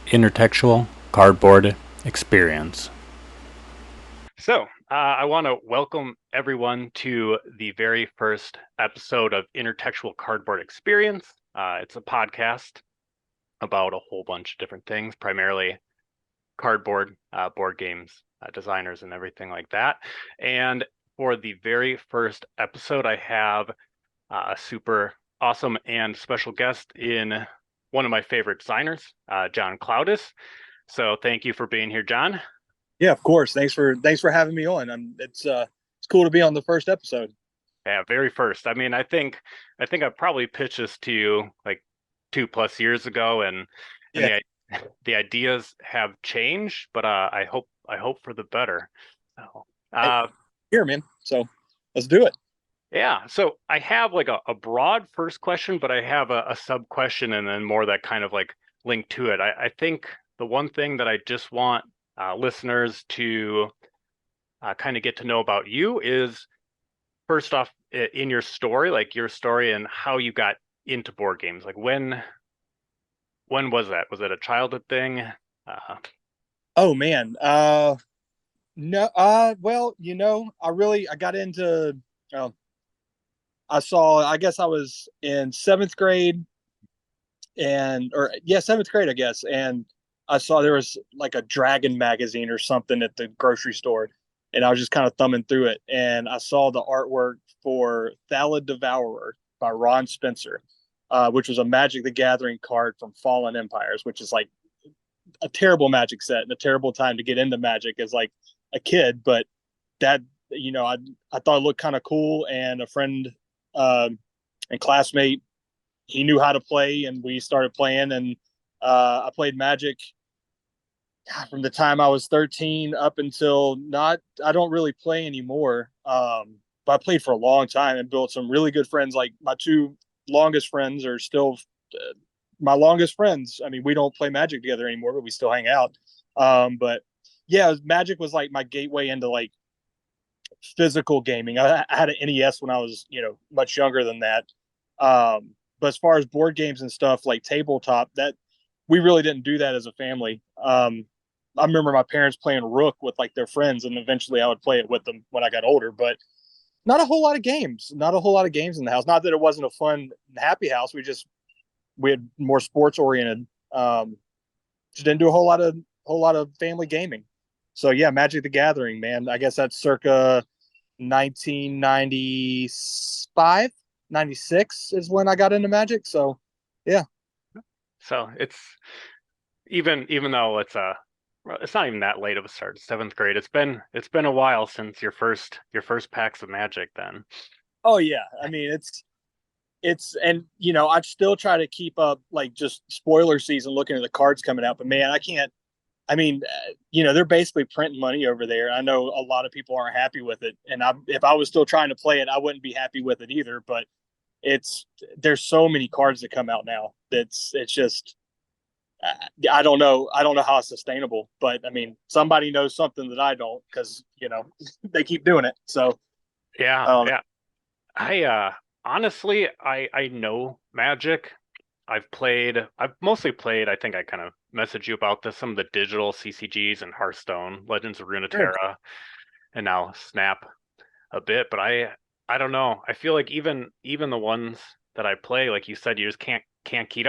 intertextual cardboard experience. I want to welcome everyone to the very first episode of Intertextual Cardboard Experience. It's a podcast about a whole bunch of different things, primarily cardboard, board games, designers, and everything like that. And for the very first episode, I have a super awesome and special guest in one of my favorite designers, John Clowdus. So thank you for being here, John. Yeah, of course. Thanks for having me on. It's cool to be on the first episode. Yeah, very first. I mean, I probably pitched this to you like 2+ years ago, and Yeah, the ideas have changed, but I hope for the better. So, hey, uh, here, man. So let's do it. yeah. So I have like a broad first question, but I have a sub question and then more that kind of like link to it. I think the one thing that I just want listeners to kind of get to know about you is first off in your story, like your story and how you got into board games. Like when was that? Was it a childhood thing? Oh man. No. Well, I got into. Uh, I guess I was in seventh grade, seventh grade, I guess, and I saw there was like a Dragon magazine or something at the grocery store, and I was just kind of thumbing through it, and I saw the artwork for Thalid Devourer by Ron Spencer, which was a Magic the Gathering card from Fallen Empires, which is like a terrible Magic set and a terrible time to get into Magic as like a kid, but that I thought it looked kind of cool, and a friend and classmate, he knew how to play, and we started playing, and I played Magic from the time I was 13 up until not. I don't really play anymore, but I played for a long time and built some really good friends. Like my two longest friends are still my longest friends. I mean, we don't play Magic together anymore, but we still hang out. But yeah, Magic was like my gateway into like physical gaming. I had an NES when I was much younger than that. But as far as board games and stuff like tabletop, that we really didn't do that as a family. I remember my parents playing Rook with like their friends, and eventually I would play it with them when I got older. But not a whole lot of games. Not a whole lot of games in the house. Not that it wasn't a fun, happy house. We had more sports oriented. Just didn't do a whole lot of family gaming. So yeah, Magic the Gathering, man. I guess that's circa 1995, 96 is when I got into Magic. So yeah. So even though it's not even that late of a start, seventh grade. It's been a while since your first packs of Magic. Then Oh yeah. I mean, and I still try to keep up like just spoiler season, looking at the cards coming out. But man, I can't. I mean, they're basically printing money over there. I know a lot of people aren't happy with it, and if I was still trying to play it, I wouldn't be happy with it either. But it's there's so many cards that come out now. It's just I don't know how it's sustainable. But I mean, somebody knows something that I don't, because they keep doing it. So yeah, um, yeah. I honestly I know Magic. I've mostly played, I think I kind of messaged you about this, some of the digital CCGs and Hearthstone, Legends of sure. Runeterra, and now Snap a bit, but I don't know. I feel like even the ones that I play, like you said, you just can't keep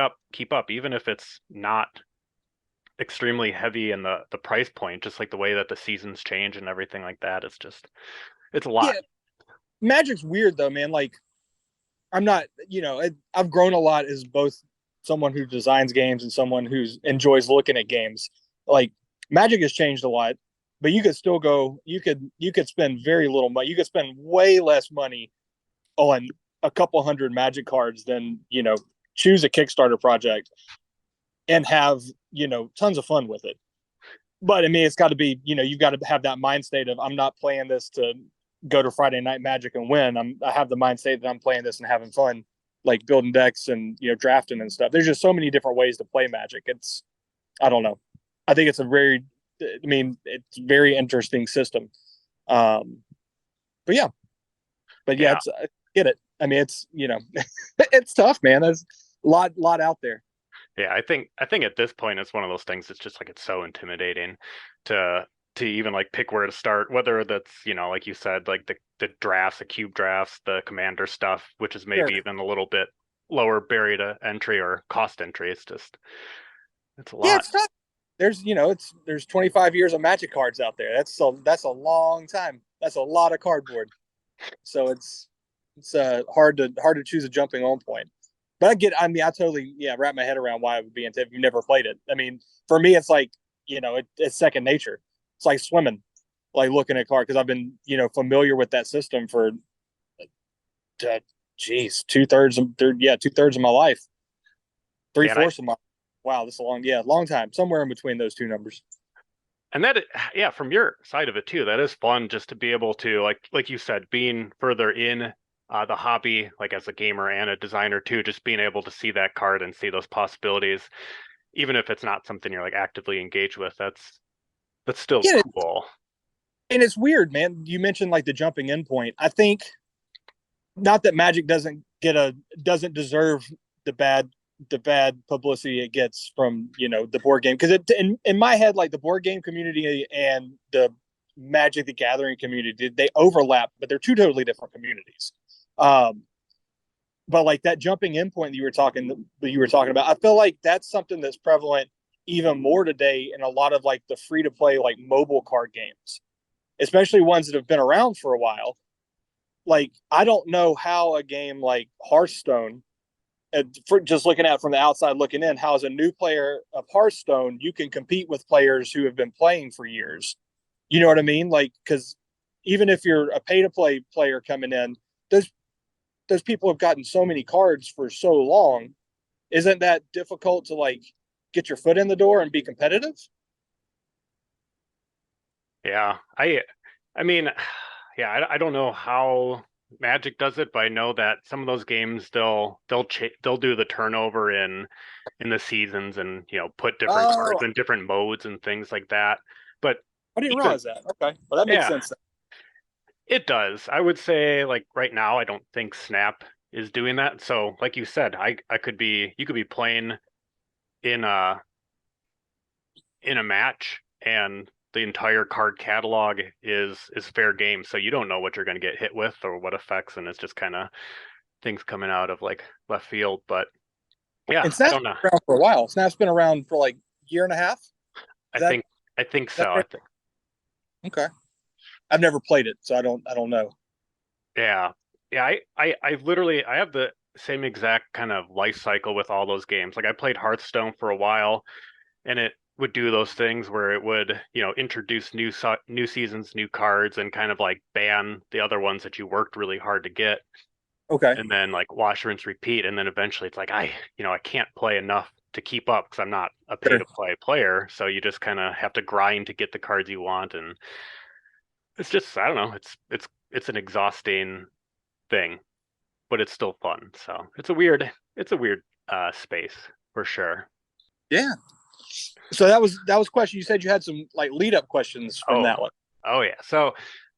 up, even if it's not extremely heavy in the price point, just like the way that the seasons change and everything like that. It's a lot. Yeah, Magic's weird though, man. Like I'm not, I've grown a lot as both someone who designs games and someone who enjoys looking at games. Like Magic has changed a lot, but you could still go. You could spend very little money. You could spend way less money on a couple hundred Magic cards than choose a Kickstarter project and have tons of fun with it. But I mean, it's got to be you've got to have that mind state of, I'm not playing this to go to Friday Night Magic and win. I have the mind state that I'm playing this and having fun, like building decks and drafting and stuff. There's just so many different ways to play Magic. I don't know. I think it's a very interesting system. Um, but yeah, Yeah. I get it. I mean, it's it's tough, man. There's a lot out there. Yeah, I think at this point it's one of those things. It's just like it's so intimidating to even like pick where to start. Whether that's like you said, like the drafts, the cube drafts, the commander stuff, which is Sure. maybe even a little bit lower barrier to entry or cost entry. It's a Yeah, lot. it's tough. There's 25 years of Magic cards out there. That's a long time. That's a lot of cardboard. So it's hard to choose a jumping on point. But I totally wrap my head around why it would be if you never played it. I mean, for me, it's like it's second nature. It's like swimming, like looking at cards because I've been familiar with that system for geez 2/3 of my life, three Yeah, fourths of my wow, this is a long time, somewhere in between those two numbers. and that yeah, from your side of it too, that is fun just to be able to like you said, being further in the hobby, like as a gamer and a designer too, just being able to see that card and see those possibilities, even if it's not something you're like actively engaged with. That's still Yeah, cool. and it's weird, man. You mentioned like the jumping in point. I think not that Magic doesn't deserve the bad the bad publicity it gets from the board game because in my head like the board game community and the Magic the Gathering community they overlap, but they're two totally different communities. Um, but like that jumping in point that you were talking about, I feel like that's something that's prevalent even more today in a lot of like the free to play like mobile card games, especially ones that have been around for a while. Like I don't know how a game like Hearthstone, for just looking at it from the outside looking in, how as a new player of Hearthstone you can compete with players who have been playing for years. You know what I mean? Like because even if you're a pay to play player coming in, those those people have gotten so many cards for so long. Isn't that difficult to like get your foot in the door and be competitive? Yeah, I mean, yeah, I don't know how Magic does it, but I know that some of those games they'll do the turnover in the seasons and put different cards Oh, in different modes and things like that. But I didn't even realize that. Okay, well that makes yeah, sense. it does. I would say like right now I don't think Snap is doing that. So like you said, I could be you could be playing in a match and the entire card catalog is fair game, so you don't know what you're going to get hit with or what effects, and it's just kind of things coming out of like left field. But yeah, And I Snap's don't know. been around for a while. Snap's been around for like year and a half. I Is that think I think that so. I fair? think Okay. I've never played it, so I don't know. yeah, yeah. I literally I have the same exact kind of life cycle with all those games. Like I played Hearthstone for a while, and it would do those things where it would introduce new seasons, new cards, and kind of like ban the other ones that you worked really hard to get, Okay. and then like wash, rinse, repeat, and then eventually it's like I can't play enough to keep up because I'm not a pay Sure. to play player, so you just kind of have to grind to get the cards you want, and it's just I don't know, it's an exhausting thing, but it's still fun. So it's a weird space for sure. Yeah. So that was question. You said you had some like lead up questions from Oh, that one. oh yeah. So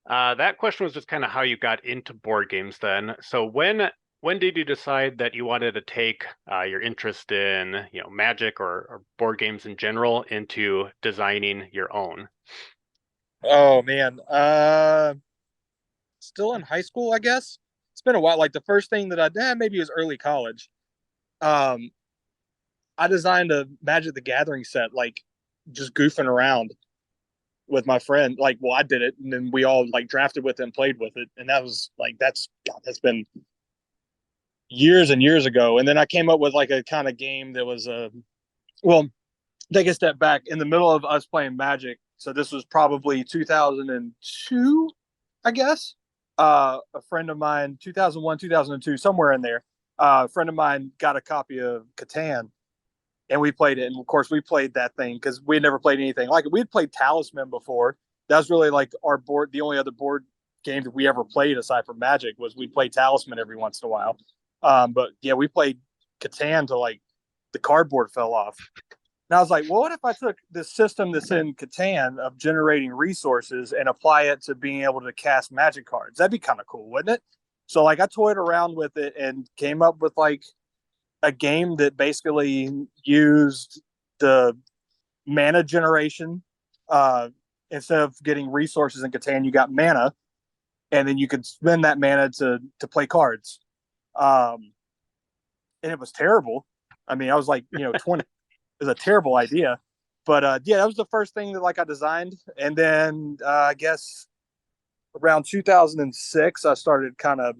that question was just kind of how you got into board games then. So when did you decide that you wanted to take your interest in, Magic or board games in general into designing your own? Oh man. Still in high school, I guess. It's been a while. Like the first thing that maybe it was early college. Um, I designed a Magic the Gathering set, like just goofing around with my friend. Like, well, I did it, and then we all like drafted with it and played with it, and that was like that's been years and years ago. And then I came up with like a kind of game that was well, take a step back in the middle of us playing Magic. So this was probably 2002, I guess. A friend of mine, 2001, 2002, somewhere in there. A friend of mine got a copy of Catan, and we played it. And of course, we played that thing because we had never played anything like it. We had played Talisman before. That was really like our board. The only other board game that we ever played aside from Magic was we played Talisman every once in a while. But yeah, we played Catan till like the cardboard fell off. And I was like, well, what if I took the system that's in Catan of generating resources and apply it to being able to cast Magic cards? That'd be kind of cool, wouldn't it? So like I toyed around with it and came up with like a game that basically used the mana generation. Instead of getting resources in Catan, you got mana, and then you could spend that mana to play cards. Um, and it was terrible. I mean, I was like, 20. It was a terrible idea, but yeah, that was the first thing that like I designed, and then I guess around 2006, I started kind of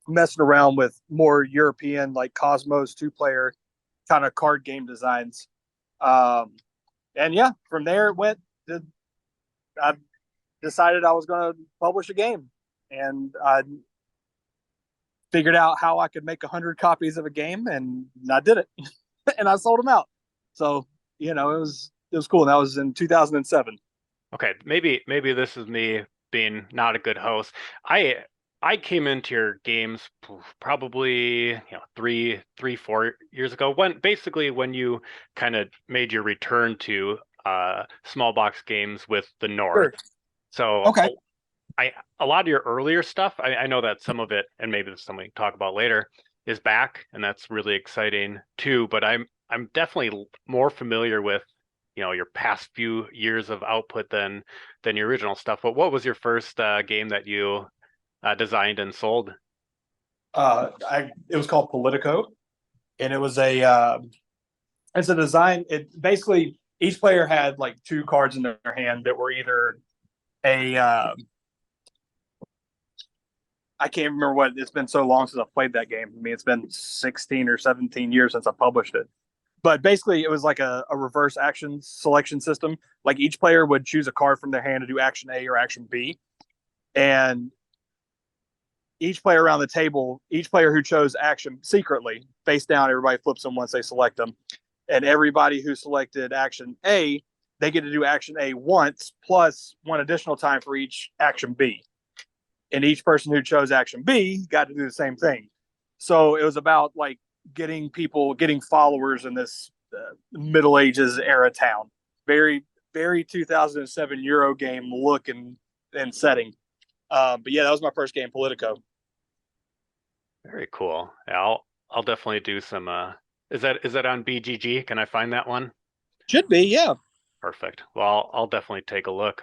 messing around with more European, like Cosmos 2-player kind of card game designs. Um, and yeah, from there it went. I decided I was going to publish a game, and I figured out how I could make 100 copies of a game, and I did it, and I sold them out. So it was cool. And that was in 2007. Okay, maybe this is me being not a good host. I came into your games probably 4 years ago, when you kind of made your return to small box games with the North. Sure. So Okay. a lot of your earlier stuff, I know that some of it, and maybe this is something we can talk about later, is back, and that's really exciting too. But I'm definitely more familiar with your past few years of output than your original stuff. But what was your first game that you designed and sold? It was called Politico, and it was it's a design. It basically each player had like two cards in their hand that were either a I can't remember what. It's been so long since I've played that game. I mean, it's been 16 or 17 years since I published it. But basically, it was like a reverse action selection system. Like each player would choose a card from their hand to do action A or action B, and each player around the table, each player who chose action secretly, face down, everybody flips them once they select them. And everybody who selected action A, they get to do action A once, plus one additional time for each action B. And each person who chose action B got to do the same thing. So it was about like getting followers in this Middle Ages era town. Very, very 2007 Euro game look and setting. But yeah, that was my first game, Politico. Very cool. Yeah, I'll definitely do some. Is that on BGG? Can I find that one? Should be, yeah. Perfect. Well, I'll definitely take a look.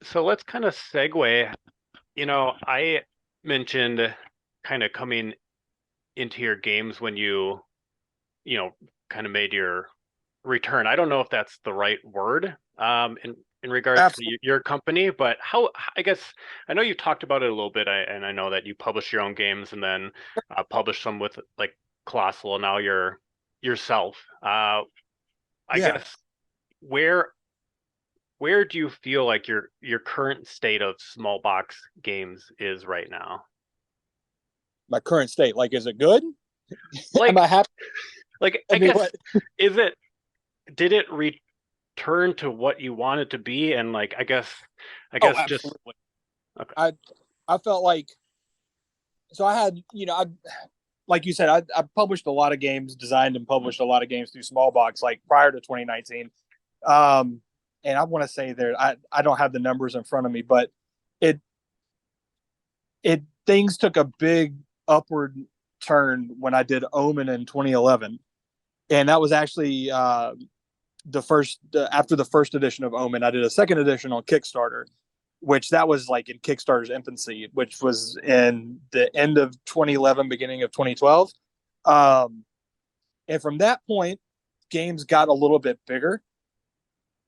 So let's kind of segue. I mentioned kind of coming into your games when you kind of made your return. I don't know if that's the right word in regards Absolutely. to your company, but how, I guess I know you talked about it a little bit, and I know that you publish your own games and then publish some with like Colossal, and now yourself. I Yeah. guess where do you feel like your current state of small box games is right now? My current state, like, is it good? Am Like, I happy? I mean, guess, what? did it return to what you wanted to be? And like, I guess Oh, just absolutely. okay. I felt like, so I had, like you said, I published a lot of games, designed and published a lot of games through small box, like prior to 2019. And I want to say there, I don't have the numbers in front of me, but it things took a big upward turn when I did Omen in 2011, and that was actually after the first edition of Omen. I did a second edition on Kickstarter, which that was like in Kickstarter's infancy, which was in the end of 2011, beginning of 2012. And from that point, games got a little bit bigger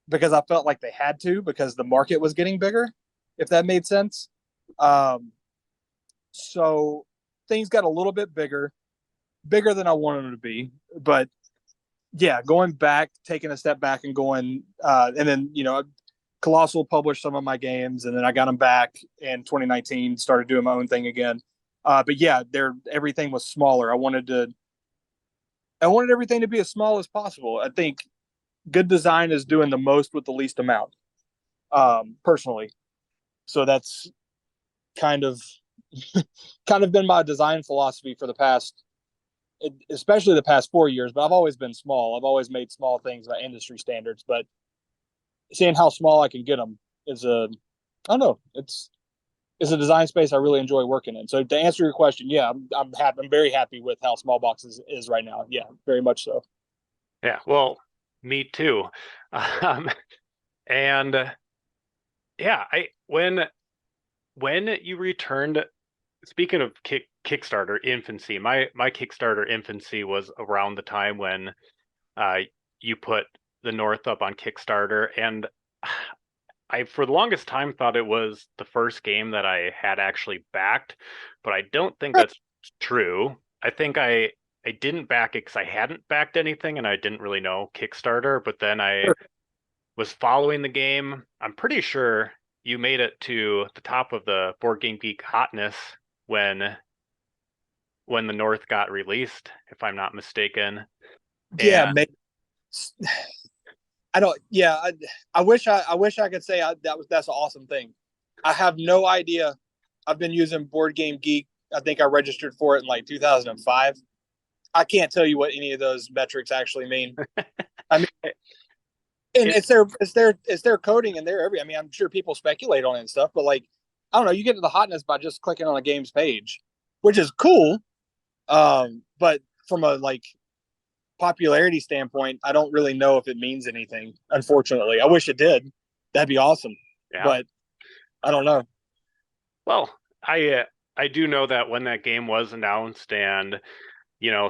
because I felt like they had to, because the market was getting bigger, if that made sense. Um, so things got a little bit bigger than I wanted them to be. But yeah, going back, taking a step back and going, and then, Colossal published some of my games, and then I got them back in 2019, started doing my own thing again. But yeah, everything was smaller. I wanted everything to be as small as possible. I think good design is doing the most with the least amount, personally. So that's kind of been my design philosophy for the past, especially the past 4 years. But I've always been small. I've always made small things by industry standards. But seeing how small I can get them is I don't know. it's a design space I really enjoy working in. So to answer your question, yeah, I'm happy. I'm very happy with how Small Box is right now. Yeah, very much so. Yeah, well, me too. Um, and yeah, I when you returned, speaking of Kickstarter infancy, my Kickstarter infancy was around the time when uh, you put the North up on Kickstarter, and I for the longest time thought it was the first game that I had actually backed, but I don't think that's true. I think I didn't back it because I hadn't backed anything and I didn't really know Kickstarter, but then I was following the game. I'm pretty sure you made it to the top of the Board Game Geek hotness when the North got released, if I'm not mistaken. Yeah, And I don't. Yeah, I wish I could say that's an awesome thing. I have no idea. I've been using Board Game Geek. I think I registered for it in like 2005. I can't tell you what any of those metrics actually mean. I mean, and it's their coding and their every. I mean, I'm sure people speculate on it and stuff, but like, I don't know. You get to the hotness by just clicking on a game's page, which is cool. But from a like popularity standpoint, I don't really know if it means anything. Unfortunately, I wish it did. That'd be awesome. yeah. But I don't know. Well, I do know that when that game was announced and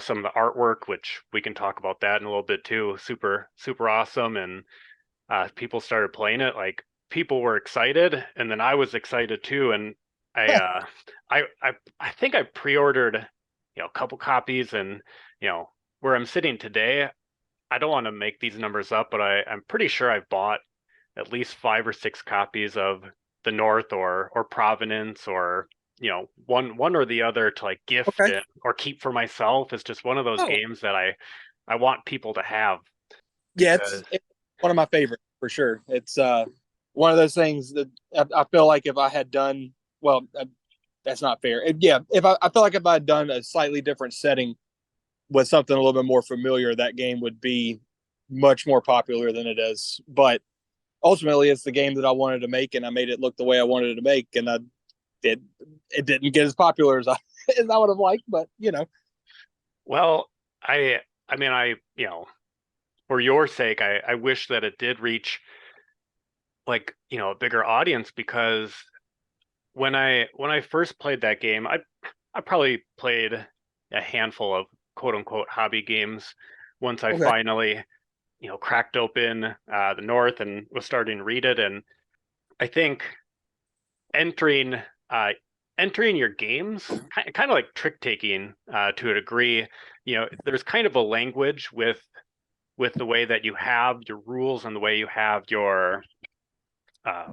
some of the artwork, which we can talk about that in a little bit too, super awesome, and people started playing it, like people were excited, and then I was excited too, and I think I pre-ordered a couple copies, and where I'm sitting today, I don't want to make these numbers up, but I'm pretty sure I've bought at least 5 or 6 copies of the North or Provenance, or one or the other to like gift Okay. it or keep for myself. It's just one of those Oh, games that I want people to have yeah, because it's one of my favorites for sure. It's one of those things that I feel like if I had done well, that's not fair. Yeah, I feel like if I had done a slightly different setting with something a little bit more familiar, that game would be much more popular than it is. But ultimately, it's the game that I wanted to make, and I made it look the way I wanted it to make, and it it didn't get as popular as I would have liked, but well, I mean, for your sake, I wish that it did reach like a bigger audience, because when I first played that game, I probably played a handful of quote unquote hobby games once I okay, finally cracked open the North and was starting to read it. And I think entering uh, entering your games, kind of like trick taking to a degree. There's kind of a language with the way that you have your rules and the way you have your uh,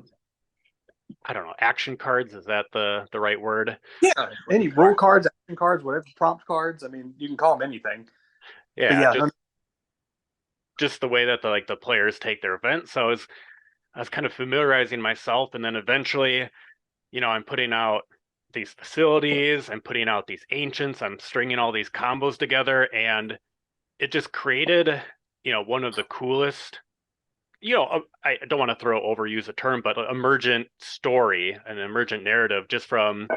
I don't know, action cards. Is that the right word? yeah, any rule cards, action cards, whatever, prompt cards. I mean, you can call them anything. But Yeah, yeah, just the way that the players take their events. So I was kind of familiarizing myself, and then eventually, I'm putting out these facilities, I'm putting out these ancients, I'm stringing all these combos together, and it just created, one of the coolest, I don't want to overuse a term, but emergent story, an emergent narrative, just from,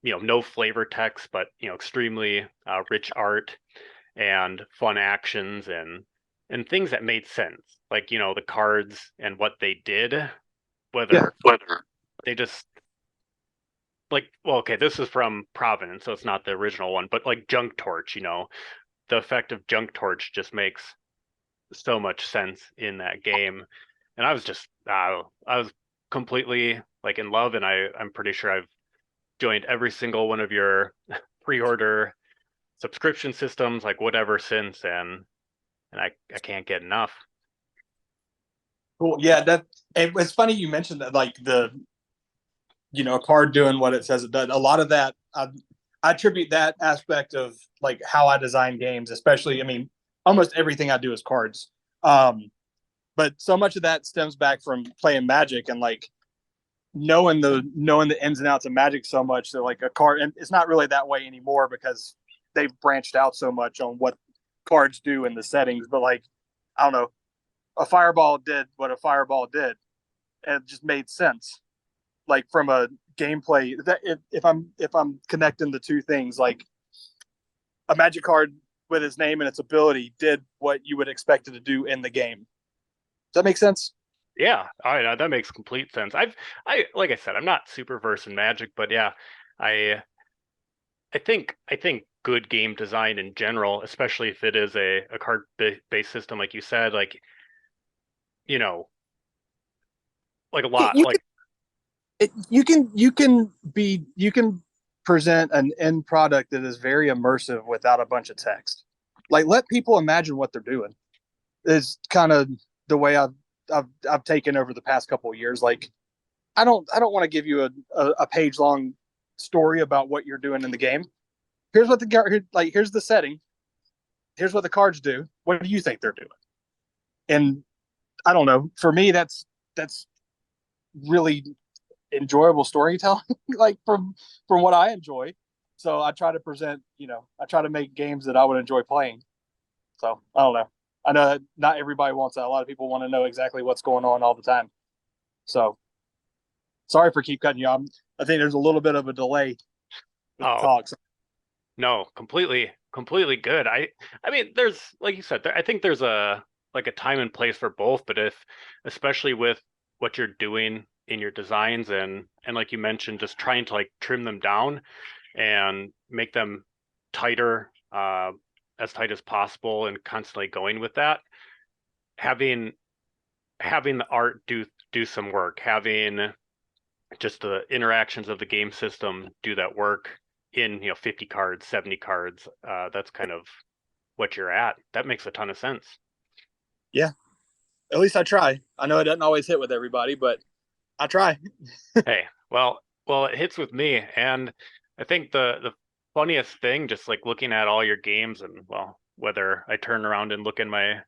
no flavor text, but, extremely rich art and fun actions and things that made sense. Like, the cards and what they did, yeah, whether they just like, well, okay, this is from Providence, so it's not the original one, but like Junk Torch, the effect of Junk Torch just makes so much sense in that game. And I was just, I was completely like in love, and I'm pretty sure I've joined every single one of your pre-order subscription systems, like whatever since, and I can't get enough. cool. Yeah, it's funny you mentioned that, like the card doing what it says it does. A lot of that, I attribute that aspect of like how I design games, especially. I mean, almost everything I do is cards. But so much of that stems back from playing Magic and like knowing the ins and outs of Magic so much that like a card, and it's not really that way anymore because they've branched out so much on what cards do in the settings. But like, I don't know, a fireball did what a fireball did, and it just made sense. Like from a gameplay that if I'm connecting the two things, like a magic card with its name and its ability did what you would expect it to do in the game. Does that make sense? Yeah, that makes complete sense. I like I said, I'm not super versed in Magic, but yeah, I I think good game design in general, especially if it is a card based system, like you said, like you know, like a lot, You like you can present an end product that is very immersive without a bunch of text. Like let people imagine what they're doing. Is kind of the way I've taken over the past couple of years. Like I don't want to give you a page long story about what you're doing in the game. Here's what here's the setting. Here's what the cards do. What do you think they're doing? And I don't know. For me, that's really enjoyable storytelling, like from what I enjoy. So I try to present, I try to make games that I would enjoy playing. So I don't know. I know that not everybody wants that. A lot of people want to know exactly what's going on all the time. So sorry for keep cutting you off. I think there's a little bit of a delay with oh talks. no, completely good. I mean, there's like you said, I think there's a like a time and place for both, but if especially with what you're doing in your designs and like you mentioned, just trying to like trim them down and make them tighter, as tight as possible, and constantly going with that, having having the art do some work, having just the interactions of the game system do that work in 50 cards, 70 cards. That's kind of what you're at. That makes a ton of sense. Yeah, at least I try. I know it doesn't always hit with everybody, but I try. Hey, well, it hits with me, and I think the funniest thing, just like looking at all your games, and well, whether I turn around and look in my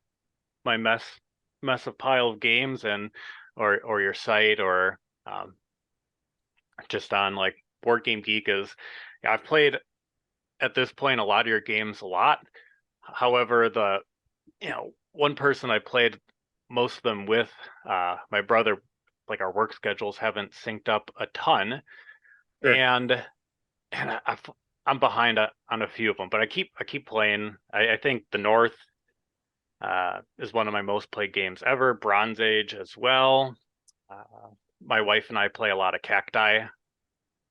mess of pile of games and or your site or um, just on like Board Game Geek is, yeah, I've played at this point a lot of your games a lot. However, the one person I played most of them with, my brother, like our work schedules haven't synced up a ton, Sure. and I'm behind on a few of them, but I keep playing. I think the North is one of my most played games ever. Bronze Age as well. Uh, my wife and I play a lot of Cacti.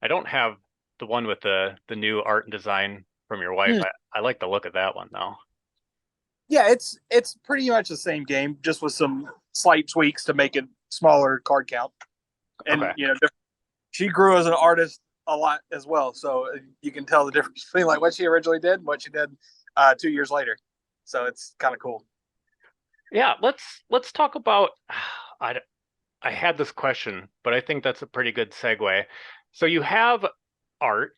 I don't have the one with the new art and design from your wife. Hmm. I like the look of that one though. Yeah, it's pretty much the same game, just with some slight tweaks to make it smaller card count. And Okay. she grew as an artist a lot as well, so you can tell the difference between like what she originally did and what she did 2 years later. So it's kind of cool. Yeah, let's talk about I I had this question, but I think that's a pretty good segue. So you have art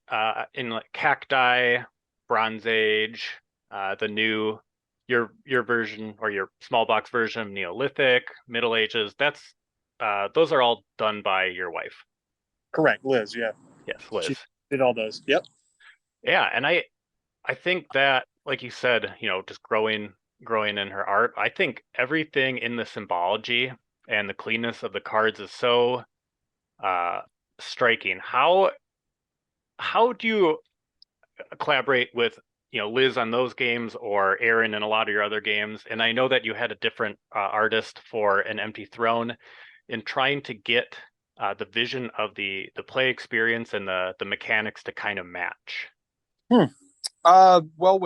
in like Cacti, Bronze Age, the new your version or your small box version of Neolithic, Middle Ages. That's those are all done by your wife. Correct, Liz. Yeah, Yes, she Liz. did all those. Yep. Yeah, and I think that like you said, just growing in her art. I think everything in the symbology and the cleanness of the cards is so uh striking. How do you collaborate with Liz on those games or Aaron in a lot of your other games? And I know that you had a different artist for an Empty Throne in trying to get the vision of the play experience and the mechanics to kind of match. Well,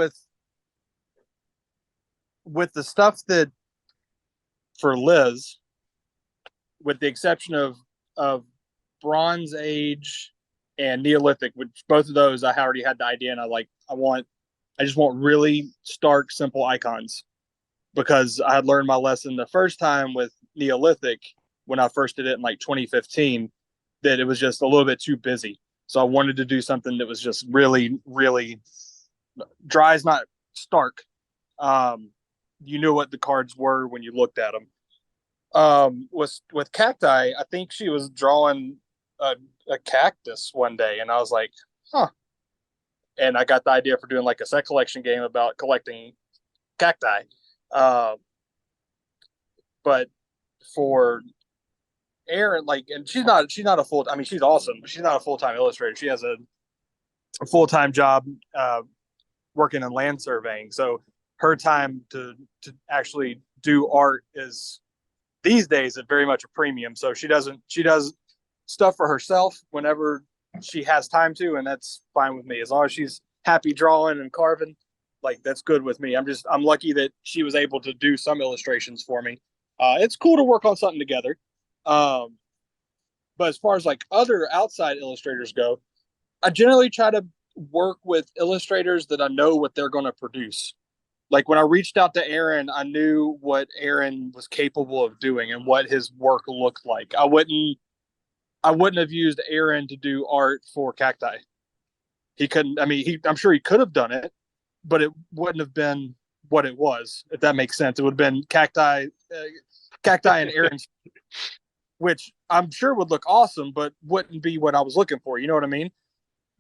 with the stuff that for Liz, with the exception of Bronze Age and Neolithic, which both of those I already had the idea, and I just want really stark, simple icons because I had learned my lesson the first time with Neolithic when I first did it in like 2015 that it was just a little bit too busy. So I wanted to do something that was just really, really dry is not stark. Um, you knew what the cards were when you looked at them. With Cacti, I think she was drawing a, a cactus one day, and I was like, huh. And I got the idea for doing like a set collection game about collecting cacti. Uh, but for Erin, like, and she's not a full. I mean, she's awesome, but she's not a full-time illustrator. She has a full-time job working in land surveying. So her time to actually do art is these days at very much a premium. So she does stuff for herself whenever she has time to, and that's fine with me as long as she's happy drawing and carving. Like, that's good with me. I'm lucky that she was able to do some illustrations for me. It's cool to work on something together. But as far as like other outside illustrators go, I generally try to work with illustrators that I know what they're going to produce. Like when I reached out to Aaron, I knew what Aaron was capable of doing and what his work looked like. I wouldn't have used Aaron to do art for cacti. He couldn't. I mean, I'm sure he could have done it, but it wouldn't have been what it was. If that makes sense, it would have been cacti and Aaron's, which I'm sure would look awesome, but wouldn't be what I was looking for. You know what I mean?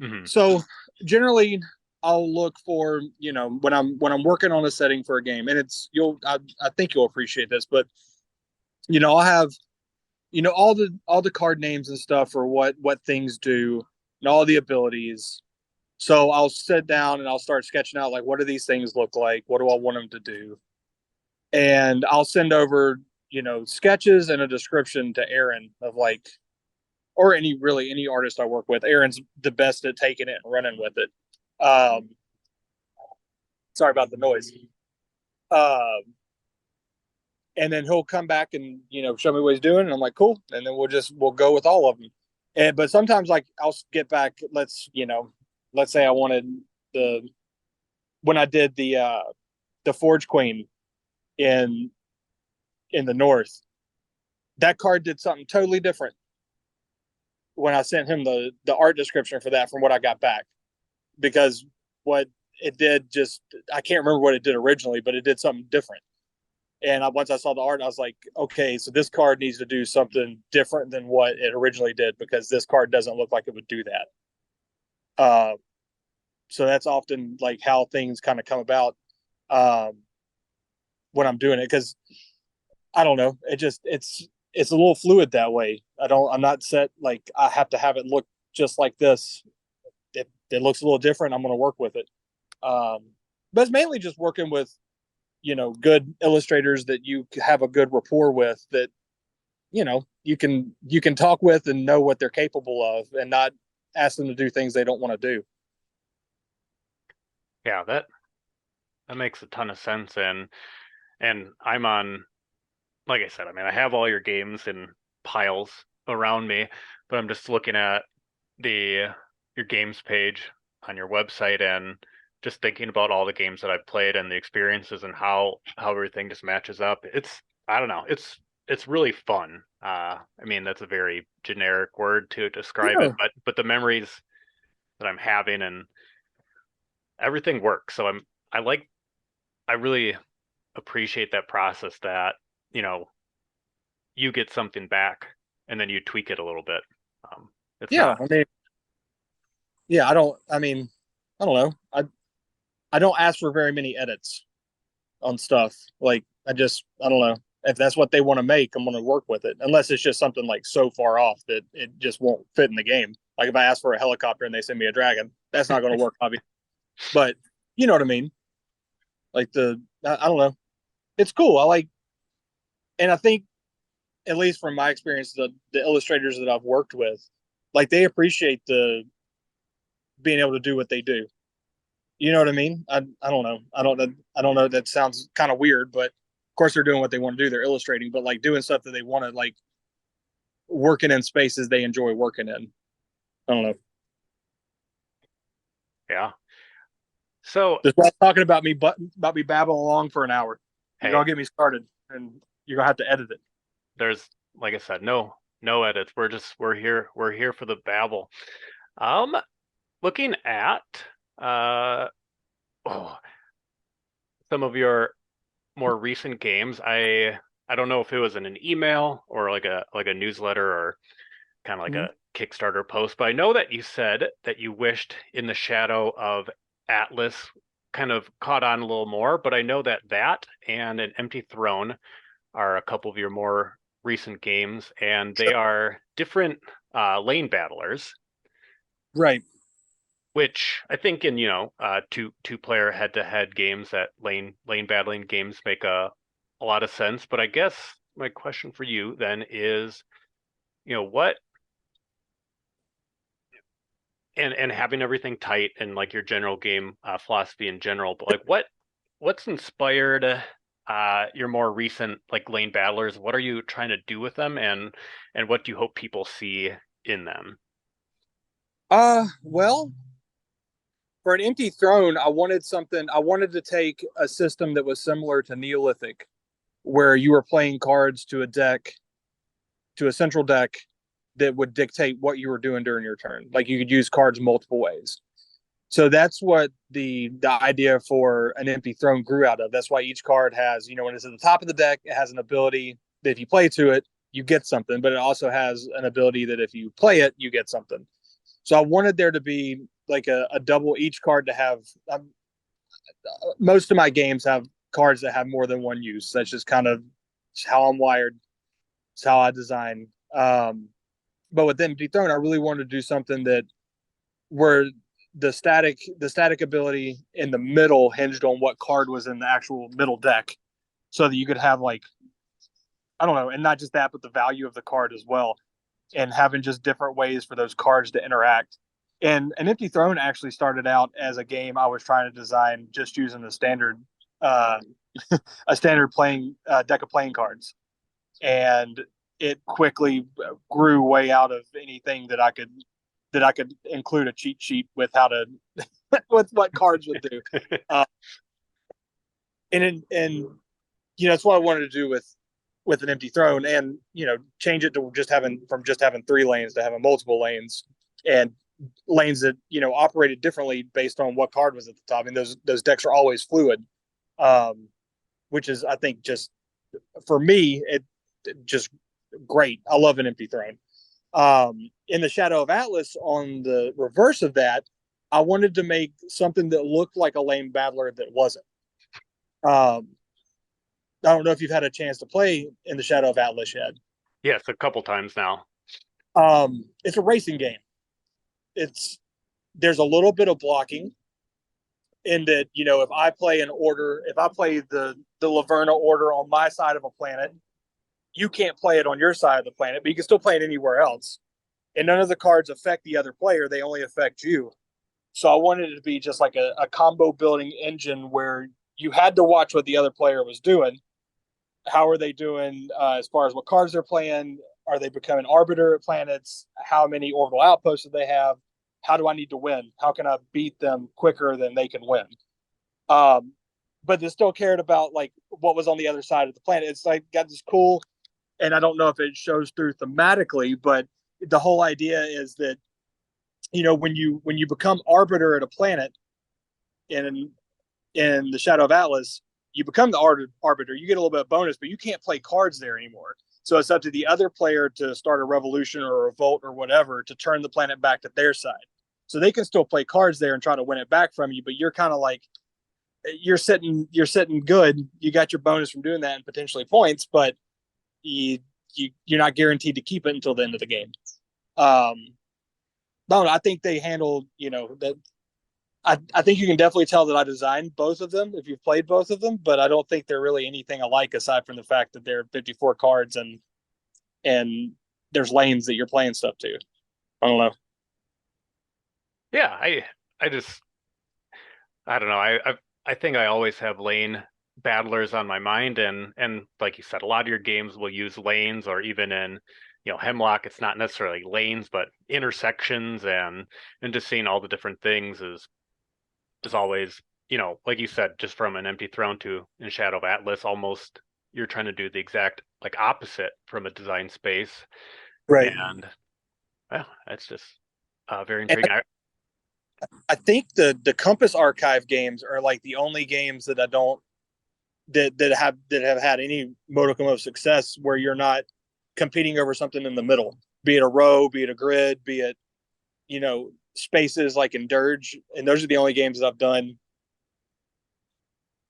Mm-hmm. So generally, I'll look for, when I'm working on a setting for a game, and I think you'll appreciate this, but I'll have all the card names and stuff for what things do and all the abilities. So I'll sit down and I'll start sketching out, like, what do these things look like? What do I want them to do? And I'll send over, sketches and a description to Aaron of, like, or any artist I work with. Aaron's the best at taking it and running with it. Sorry about the noise. And then he'll come back and show me what he's doing, and I'm like, cool. And then we'll go with all of them. But sometimes, like, I'll get back. Let's say I wanted when I did the Forge Queen in the north, that card did something totally different when I sent him the art description for that from what I got back, because what it did, I can't remember what it did originally, but it did something different. And once I saw the art, I was like, okay, so this card needs to do something different than what it originally did, because this card doesn't look like it would do that. So that's often like how things kind of come about when I'm doing it, because I don't know, it's a little fluid that way. I'm not set, like, I have to have it look just like this. It looks a little different, I'm going to work with it. But it's mainly just working with good illustrators that you have a good rapport with, that you can talk with and know what they're capable of, and not ask them to do things they don't want to do. Yeah, that makes a ton of sense. And I'm on, like I said, I mean, I have all your games in piles around me, but I'm just looking at your games page on your website and just thinking about all the games that I've played and the experiences and how everything just matches up. I don't know, it's really fun. I mean, that's a very generic word to describe it, but the memories that I'm having and everything works. So I really appreciate that process, that you get something back and then you tweak it a little bit. I don't know. I don't ask for very many edits on stuff. Like, I don't know. If that's what they want to make, I'm going to work with it. Unless it's just something like so far off that it just won't fit in the game. Like if I ask for a helicopter and they send me a dragon, that's not going to work, obviously. But you know what I mean? Like I don't know. It's cool. And I think, at least from my experience, the illustrators that I've worked with, like, they appreciate the being able to do what they do. You know what I mean? I don't know. I don't know. That sounds kind of weird, but of course they're doing what they want to do. They're illustrating, but like doing stuff that they want to, like, working in spaces they enjoy working in. I don't know. Yeah. So just talking about me babbling along for an hour. You're gonna get me started, and you're gonna have to edit it. There's, like I said, no edits. We're here for the babble. Looking at some of your more recent games, I don't know if it was in an email or like a newsletter or kind of like a Kickstarter post, but I know that you said that you wished In the Shadow of Atlas kind of caught on a little more, but I know that and An Empty Throne are a couple of your more recent games, and they are different lane battlers, Right. which I think in two player head to head games, that lane battling games make a lot of sense. But I guess my question for you then is, what, and having everything tight and like your general game philosophy in general, but like what's inspired your more recent like lane battlers? What are you trying to do with them, and what do you hope people see in them? Well, for an empty throne, I wanted to take a system that was similar to Neolithic, where you were playing cards to a central deck that would dictate what you were doing during your turn. Like you could use cards multiple ways. So that's what the idea for an empty throne grew out of. That's why each card has, when it's at the top of the deck, it has an ability that if you play to it, you get something, but it also has an ability that if you play it, you get something. So I wanted there to be like a double, each card to have. Most of my games have cards that have more than one use. That's just kind of how I'm wired. It's how I design. But with Empty Throne, I really wanted to do something that where the static ability in the middle hinged on what card was in the actual middle deck, so that you could have like, I don't know, and not just that, but the value of the card as well, and having just different ways for those cards to interact. And an Empty Throne actually started out as a game I was trying to design just using the standard uh, a standard playing deck of playing cards, and it quickly grew way out of anything that I could include a cheat sheet with how to with what cards would do. Uh, and that's what I wanted to do with an Empty Throne, and change it to just having three lanes to having multiple lanes, and lanes that operated differently based on what card was at the top. I mean, those decks are always fluid, which is, I think, just for me, it just great. I love an Empty Throne. In the Shadow of Atlas, on the reverse of that, I wanted to make something that looked like a lane battler that wasn't. I don't know if you've had a chance to play in the Shadow of Atlas yet. Yes, a couple times now. It's a racing game. There's a little bit of blocking in that, if I play the Laverna order on my side of a planet, you can't play it on your side of the planet, but you can still play it anywhere else. And none of the cards affect the other player. They only affect you. So I wanted it to be just like a combo building engine where you had to watch what the other player was doing. How are they doing as far as what cards they're playing? Are they becoming arbiter at planets? How many orbital outposts do they have? How do I need to win? How can I beat them quicker than they can win? But they still cared about like what was on the other side of the planet. It's like got this cool, and I don't know if it shows through thematically, but the whole idea is that when you become arbiter at a planet in the Shadow of Atlas, you become the arbiter. You get a little bit of bonus, but you can't play cards there anymore. So it's up to the other player to start a revolution or a revolt or whatever to turn the planet back to their side. So they can still play cards there and try to win it back from you, but you're kind of like you're sitting good. You got your bonus from doing that and potentially points, but you're not guaranteed to keep it until the end of the game. No, I think they handled that. I think you can definitely tell that I designed both of them if you've played both of them, but I don't think they're really anything alike aside from the fact that they're 54 cards and there's lanes that you're playing stuff to. I don't know. Yeah, I just, I don't know. I think I always have lane battlers on my mind, and like you said, a lot of your games will use lanes, or even in Hemlock, it's not necessarily lanes, but intersections, and just seeing all the different things is always, like you said, just from an Empty Throne to in Shadow of Atlas, almost you're trying to do the exact like opposite from a design space. Right. And well, that's just very And intriguing. I think the Compass Archive games are like the only games that I don't that have had any modicum of success where you're not competing over something in the middle, be it a row, be it a grid, be it spaces like in Dirge. And those are the only games that I've done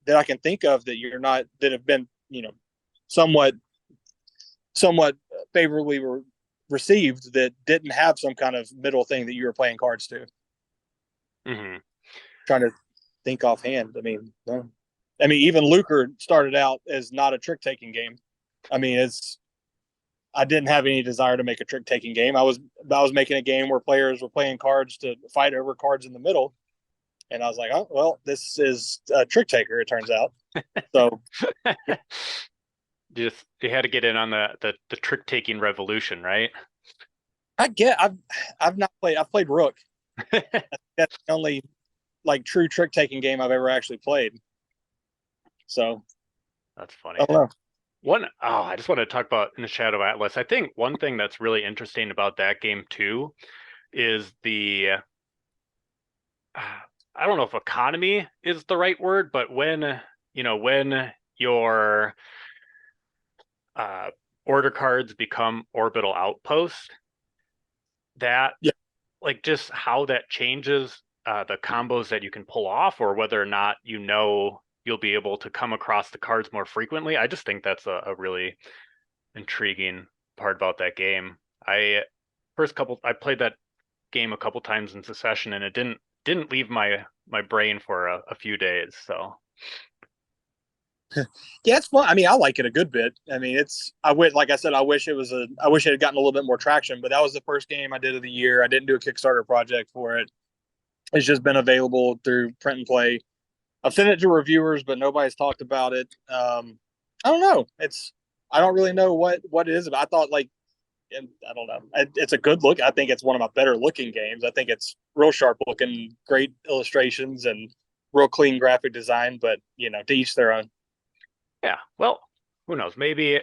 that I can think of that you're not that have been somewhat somewhat favorably received that didn't have some kind of middle thing that you were playing cards to. Mm-hmm. Trying to think offhand. I mean, no. I mean, even Lucre started out as not a trick taking game. I mean, I didn't have any desire to make a trick taking game. I was making a game where players were playing cards to fight over cards in the middle, and I was like, oh well, this is a trick taker. It turns out. So You had to get in on the trick taking revolution, right? I've not played. I've played Rook. That's the only like true trick taking game I've ever actually played. So That's funny. I don't know. I just want to talk about In the Shadow Atlas. I think one thing that's really interesting about that game too is I don't know if economy is the right word, but when your order cards become orbital outposts, that Yeah. like just how that changes the combos that you can pull off, or whether or not you'll be able to come across the cards more frequently. I just think that's a really intriguing part about that game. I played that game a couple times in succession, and it didn't leave my brain for a few days. So Yeah, it's fun. I mean, I like it a good bit. I mean, like I said, I wish it had gotten a little bit more traction, but that was the first game I did of the year. I didn't do a Kickstarter project for it. It's just been available through print and play. I've sent it to reviewers, but nobody's talked about it. I don't know. I don't really know what it is. I thought I don't know. It's a good look. I think it's one of my better looking games. I think it's real sharp looking, great illustrations, and real clean graphic design. But to each their own. yeah, well, who knows? Maybe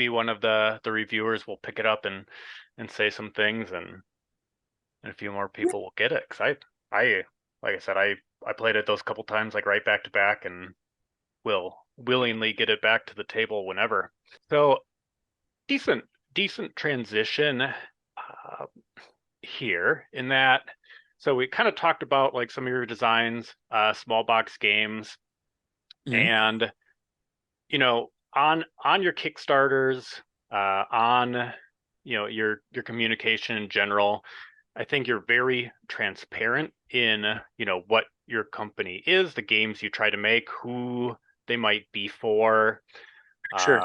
one of the reviewers will pick it up and say some things, and a few more people will get it. Because I like I said, I played it those couple times like right back to back, and will willingly get it back to the table whenever. So decent transition here in that. So we kind of talked about like some of your designs, small box games, and on your Kickstarters, on your communication in general. I think you're very transparent in what your company is, the games you try to make, who they might be for, Sure.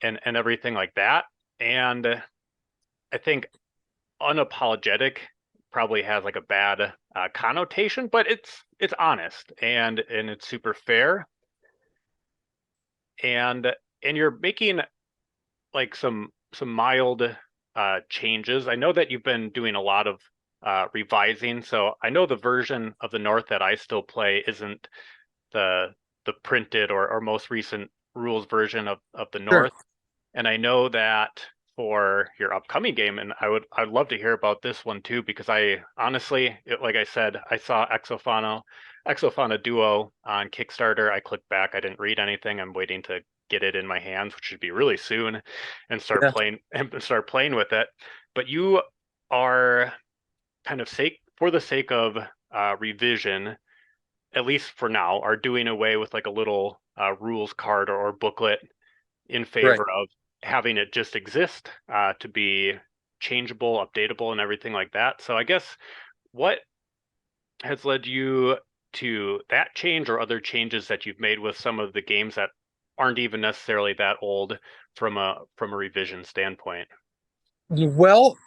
and everything like that. And I think unapologetic probably has like a bad connotation, but it's honest and it's super fair. And you're making like some mild changes. I know that you've been doing a lot of revising, so I know the version of the North that I still play isn't the printed or most recent rules version of the North. Sure. And I know that for your upcoming game, and I'd love to hear about this one too, because I honestly, like I said, I saw Exofauna Duo on Kickstarter. I clicked back. I didn't read anything. I'm waiting to get it in my hands, which should be really soon, and start Yeah. playing with it. But you are kind of for the sake of revision, at least for now, are doing away with like a little rules card or booklet in Right. favor of having it just exist to be changeable, updatable, and everything like that. So I guess what has led you to that change, or other changes that you've made with some of the games that aren't even necessarily that old from a revision standpoint? Well,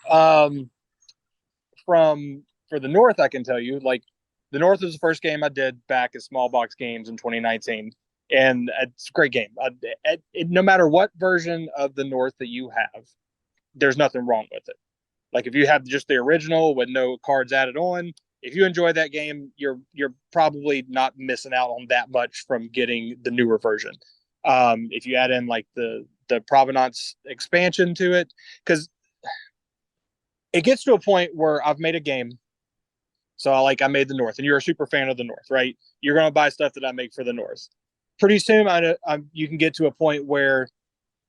for the North, I can tell you, like the North was the first game I did back at Small Box Games in 2019, and it's a great game. No matter what version of the North that you have, there's nothing wrong with it. Like if you have just the original with no cards added on, if you enjoy that game, you're probably not missing out on that much from getting the newer version. If you add in like the provenance expansion to it, because it gets to a point where I've made a game. So I made the North, and you're a super fan of the North, right? You're gonna buy stuff that I make for the North. Pretty soon, you can get to a point where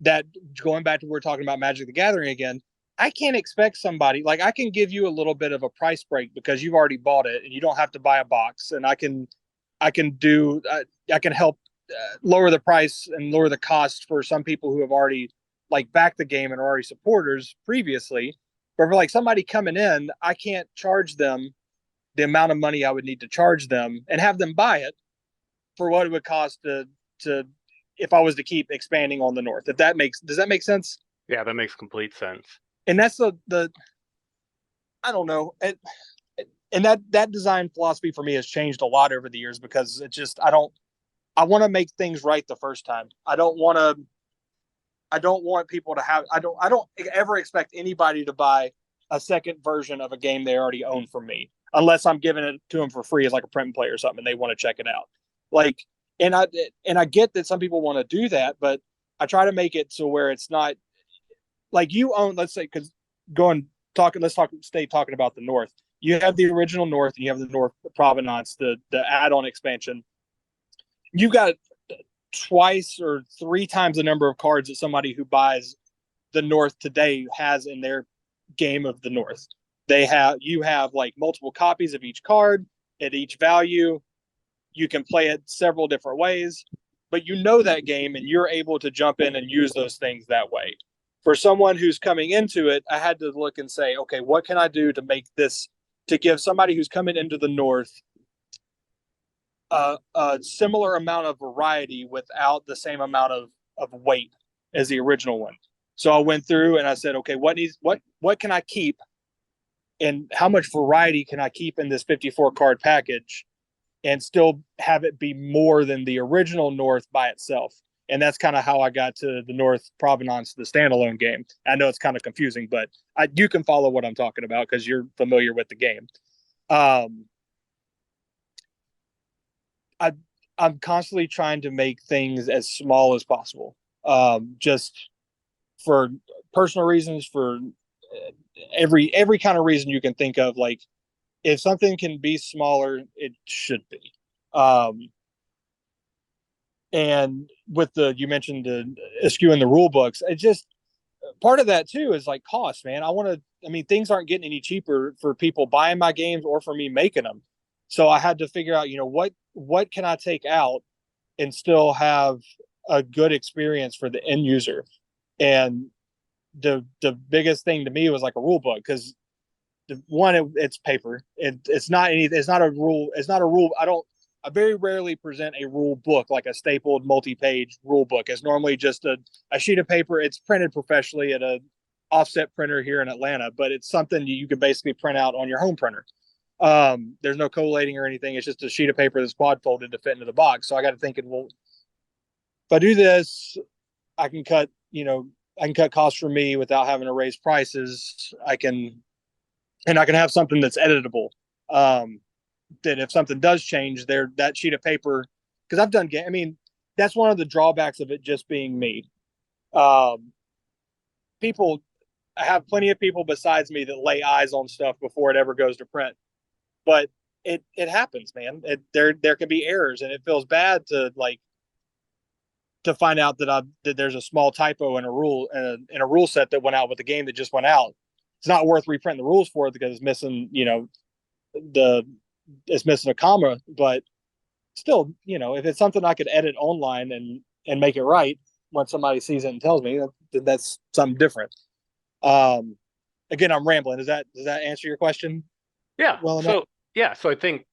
that, going back to what we're talking about Magic the Gathering again, I can't expect somebody, like I can give you a little bit of a price break because you've already bought it and you don't have to buy a box, and I can help lower the price and lower the cost for some people who have already like back the game and are already supporters previously. But for like somebody coming in, I can't charge them the amount of money I would need to charge them and have them buy it for what it would cost to if I was to keep expanding on the North. If that makes does that make sense? Yeah, that makes complete sense. And that's the I don't know. And that design philosophy for me has changed a lot over the years because it just I want to make things right the first time. I don't want people to have I don't ever expect anybody to buy a second version of a game they already own from me unless I'm giving it to them for free as like a print and play or something and they want to check it out. Like and I get that some people want to do that, but I try to make it so where it's not like you own, let's say, because going talking, let's talk, stay talking about the North. You have the original North, and you have the North Provenance, the add-on expansion. You got twice or three times the number of cards that somebody who buys the North today has in their game of the North. You have like multiple copies of each card at each value. You can play it several different ways, but you know that game and you're able to jump in and use those things that way. For someone who's coming into it, I had to look and say, okay, what can I do to make this, to give somebody who's coming into the North a similar amount of variety without the same amount of weight as the original one. So I went through and I said, okay, what can I keep and how much variety can I keep in this 54 card package and still have it be more than the original North by itself. And that's kind of how I got to the North Provenance, the standalone game. I know it's kind of confusing, but you can follow what I'm talking about because you're familiar with the game. I'm constantly trying to make things as small as possible, just for personal reasons, for every kind of reason you can think of. Like if something can be smaller, it should be. And with you mentioned the eschewing the rule books, it just part of that too is like cost, man. I mean, things aren't getting any cheaper for people buying my games or for me making them. So I had to figure out, what can I take out and still have a good experience for the end user. And the biggest thing to me was like a rule book because it's paper. It's not a rule. It's not a rule. I very rarely present a rule book like a stapled multi-page rule book. It's normally just a sheet of paper. It's printed professionally at a offset printer here in Atlanta, but it's something you can basically print out on your home printer. There's no collating or anything. It's just a sheet of paper that's quad folded to fit into the box. So I got to think, well, if I do this, I can cut costs for me without having to raise prices. I can have something that's editable. That if something does change that sheet of paper, because I mean, that's one of the drawbacks of it just being me. I have plenty of people besides me that lay eyes on stuff before it ever goes to print, but it happens, man. There can be errors, and it feels bad to find out that there's a small typo in a rule set that went out with the game that just went out. It's not worth reprinting the rules for it because it's missing, it's missing a comma, but still, if it's something I could edit online and make it right when somebody sees it and tells me, that's something different. Again, I'm rambling. Does that answer your question? Yeah. Well enough? So I think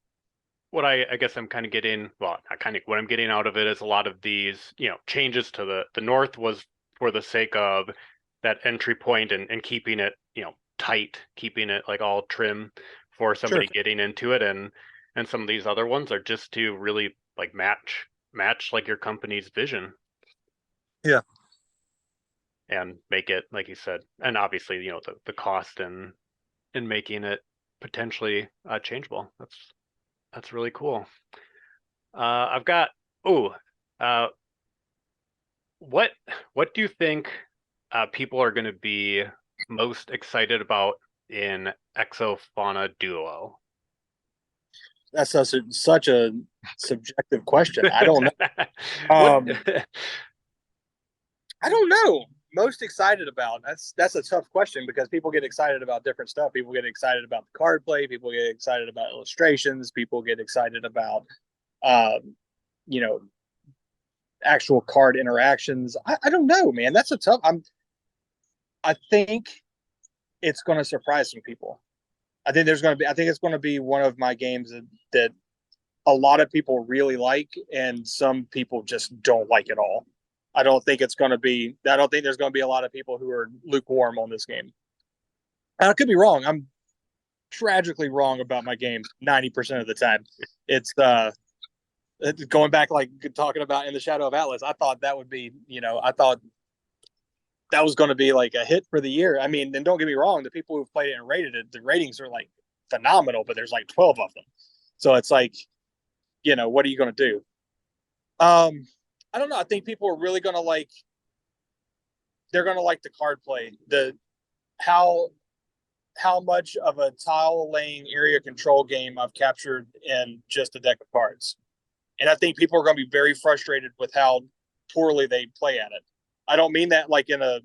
what I guess I'm kind of getting, well, not kind of, what I'm getting out of it is a lot of these, changes to the North was for the sake of that entry point and keeping it, tight, keeping it like all trim for somebody getting into it, and some of these other ones are just to really like match like your company's vision. Yeah. And make it, like you said, and obviously, the cost and making it potentially changeable. That's really cool. I've got what do you think people are going to be most excited about in Exofauna Duo? That's such a subjective question. I don't know. I don't know. Most excited about, that's a tough question because people get excited about different stuff. People get excited about the card play. People get excited about illustrations. People get excited about, actual card interactions. I don't know, man. That's a tough. I think it's going to surprise some people. I think it's going to be one of my games that a lot of people really like, and some people just don't like at all. I don't think there's going to be a lot of people who are lukewarm on this game. And I could be wrong. I'm tragically wrong about my game 90% of the time. It's going back, like talking about In the Shadow of Atlas. I thought that would be, I thought that was going to be like a hit for the year. I mean, and don't get me wrong, the people who've played it and rated it, the ratings are like phenomenal, but there's like 12 of them. So it's like, what are you going to do? I don't know. I think people are really going to like, they're going to like the card play, how much of a tile laying area control game I've captured in just a deck of cards. And I think people are going to be very frustrated with how poorly they play at it. I don't mean that like in a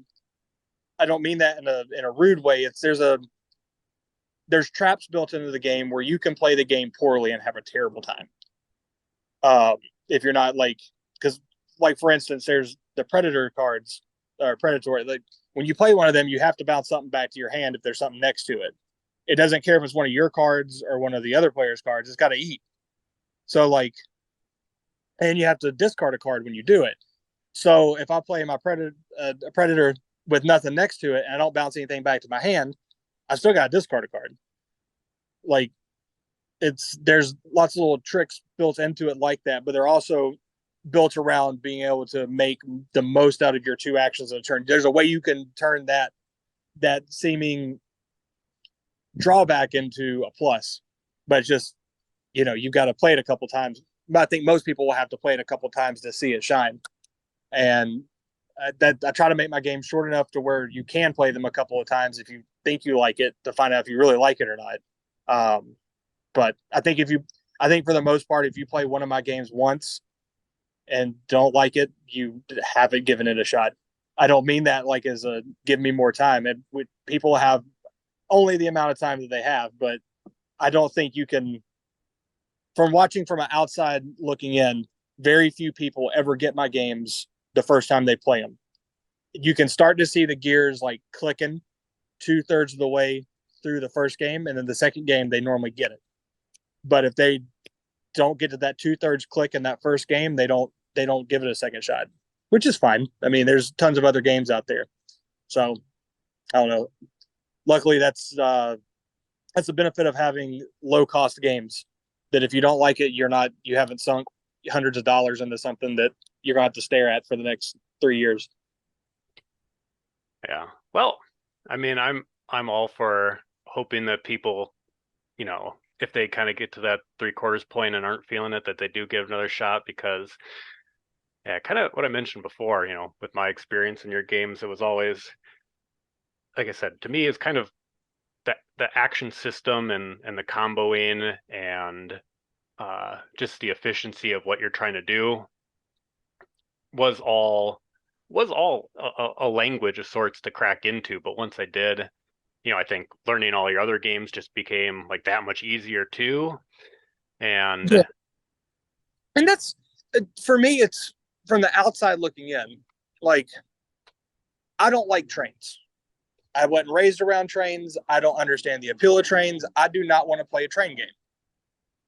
rude way. There's traps built into the game where you can play the game poorly and have a terrible time. If you're not because for instance, there's the Predator cards or Predatory. Like when you play one of them, you have to bounce something back to your hand if there's something next to it. It doesn't care if it's one of your cards or one of the other players' cards. It's got to eat. So and you have to discard a card when you do it. So if I play my Predator with nothing next to it and I don't bounce anything back to my hand, I still got to discard a card. There's lots of little tricks built into it like that, but they're also built around being able to make the most out of your two actions in a turn. There's a way you can turn that seeming drawback into a plus, but it's just, you've got to play it a couple times. But I think most people will have to play it a couple times to see it shine. And I try to make my game short enough to where you can play them a couple of times if you think you like it, to find out if you really like it or not. But I think for the most part, if you play one of my games once and don't like it, you haven't given it a shot. I don't mean that like as a give me more time. People have only the amount of time that they have, but I don't think you can. From watching from an outside looking in, very few people ever get my games the first time they play them. You can start to see the gears like clicking 2/3 of the way through the first game, and then the second game they normally get it. But if they don't get to that 2/3 click in that first game, they don't give it a second shot, which is fine. I mean, there's tons of other games out there, so I don't know. Luckily, that's the benefit of having low cost games. That if you don't like it, you haven't sunk hundreds of dollars into something that you're gonna have to stare at for the next 3 years. Yeah. Well, I mean, I'm all for hoping that people, if they kind of get to that 3/4 point and aren't feeling it, that they do give another shot, because yeah, kind of what I mentioned before, with my experience in your games, it was always, like I said, to me, it's kind of the action system and the comboing and just the efficiency of what you're trying to do was all a language of sorts to crack into. But once I did, I think learning all your other games just became like that much easier too. And yeah. And that's, for me, it's from the outside looking in. Like, I don't like trains. I wasn't raised around trains. I don't understand the appeal of trains. I do not want to play a train game.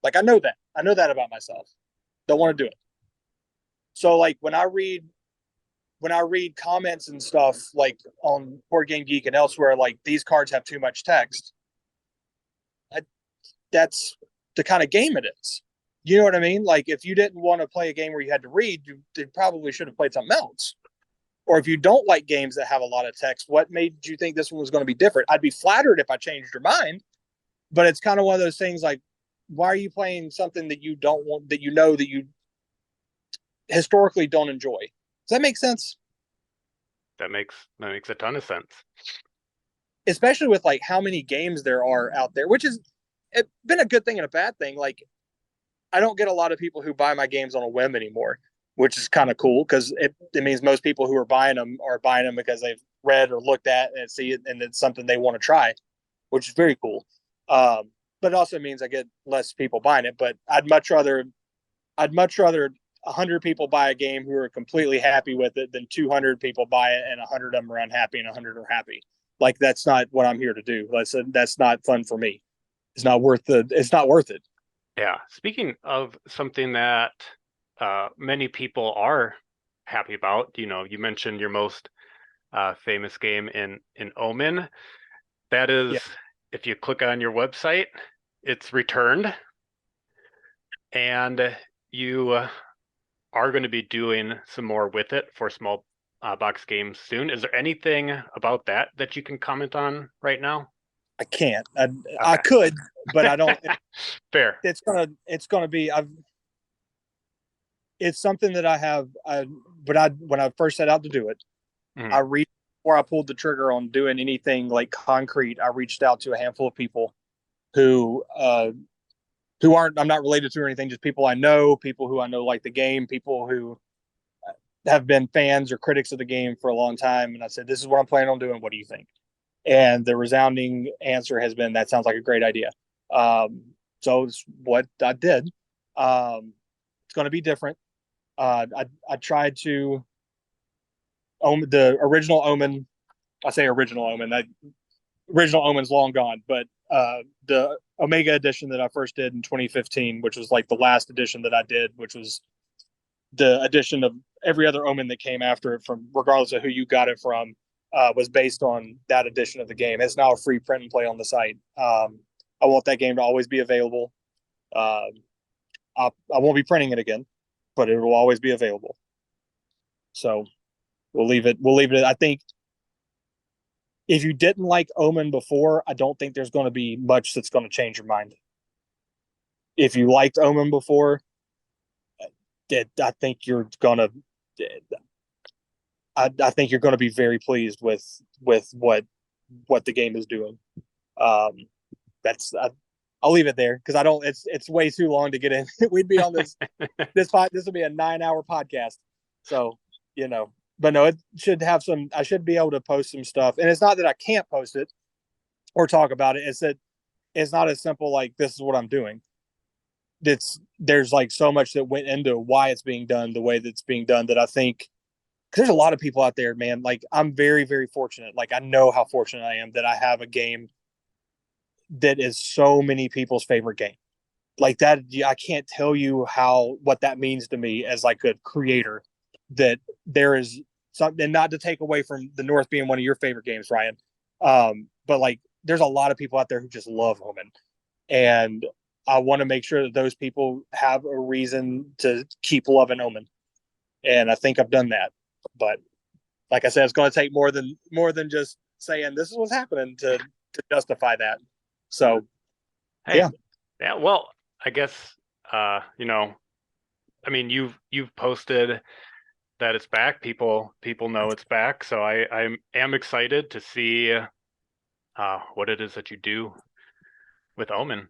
Like, I know that about myself. Don't want to do it. So like when I read comments and stuff like on Board Game Geek and elsewhere, like these cards have too much text, that's the kind of game it is. You know what I mean? Like if you didn't want to play a game where you had to read, you probably should have played something else. Or if you don't like games that have a lot of text, what made you think this one was going to be different? I'd be flattered if I changed your mind, but it's kind of one of those things like, why are you playing something that you don't want, that you historically don't enjoy? Does that make sense? that makes a ton of sense. Especially with like how many games there are out there, which has been a good thing and a bad thing. Like I don't get a lot of people who buy my games on a whim anymore, which is kind of cool because it means most people who are buying them because they've read or looked at and see it and it's something they want to try, which is very cool. But it also means I get less people buying it. But I'd much rather 100 people buy a game who are completely happy with it than 200 people buy it and 100 of them are unhappy and 100 are happy. Like, that's not what I'm here to do. That's not fun for me. It's not worth it. Yeah. Speaking of something that many people are happy about, you mentioned your most famous game in Omen. That is, Yeah. if you click on your website, it's returned, and you are going to be doing some more with it for small box games soon. Is there anything about that you can comment on right now? I can't. I Okay. could, but I don't. Fair. It's gonna be. It's something that I have. When I first set out to do it, Mhm. before I pulled the trigger on doing anything like concrete. I reached out to a handful of people who aren't. I'm not related to or anything. Just people I know, people who I know like the game, people who have been fans or critics of the game for a long time. And I said, "This is what I'm planning on doing. What do you think?" And the resounding answer has been, "That sounds like a great idea." So it's what I did. It's going to be different. I tried to the original Omen. I say original Omen. That original Omen's long gone, but the Omega edition that I first did in 2015, which was like the last edition that I did, which was the edition of every other Omen that came after it, from regardless of who you got it from, was based on that edition of the game. It's now a free print and play on the site. I want that game to always be available. Uh, I won't be printing it again, but it will always be available. So we'll leave it. We'll leave it. I think if you didn't like Omen before, I don't think there's going to be much that's going to change your mind. If you liked Omen before, I think you're gonna. I think you're going to be very pleased with what the game is doing. Um, I'll leave it there because I don't. It's way too long to get in. We'd be on this will be a 9-hour podcast. So, but no, it should have some. I should be able to post some stuff, and it's not that I can't post it or talk about it. It's that it's not as simple like this is what I'm doing. There's like so much that went into why it's being done the way that's being done that I think, because there's a lot of people out there, man. Like, I'm very, very fortunate. Like, I know how fortunate I am that I have a game that is so many people's favorite game. Like that, I can't tell you what that means to me as like a creator. That there is something, not to take away from the North being one of your favorite games, Ryan. But like, there's a lot of people out there who just love Omen, and I want to make sure that those people have a reason to keep loving Omen. And I think I've done that. But like I said, it's going to take more than just saying this is what's happening to justify that. So, Hey, yeah. yeah. Well, I guess I mean, you've posted that it's back. People know it's back. So I am excited to see what it is that you do with Omen.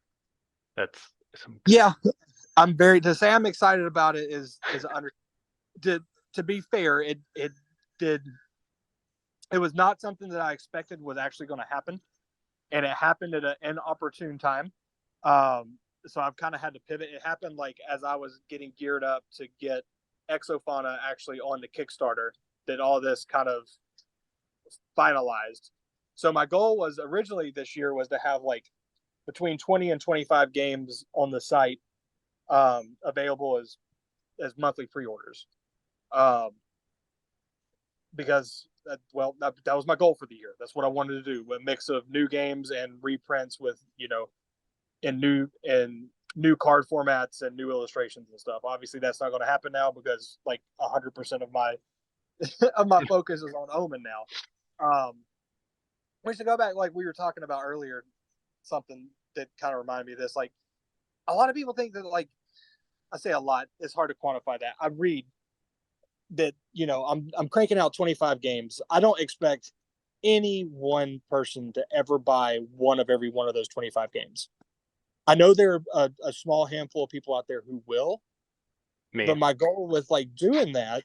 That's some good. Yeah. I'm very to say I'm excited about it is under to be fair, it was not something that I expected was actually going to happen, and it happened at an inopportune time. So I've kind of had to pivot. It happened like as I was getting geared up to get Exofauna actually on the Kickstarter, that all this kind of finalized. So my goal was originally this year was to have like between 20 and 25 games on the site, available as monthly pre-orders, um, because that was my goal for the year. That's what I wanted to do, a mix of new games and reprints with in new card formats and new illustrations and stuff. Obviously, that's not going to happen now because like 100% of my focus is on Omen now. We should go back, like we were talking about earlier, something that kind of reminded me of this. Like, a lot of people think that, like, I say a lot, it's hard to quantify that. I read that, I'm cranking out 25 games. I don't expect any one person to ever buy one of every one of those 25 games. I know there are a small handful of people out there who will, Me. but my goal with like doing that,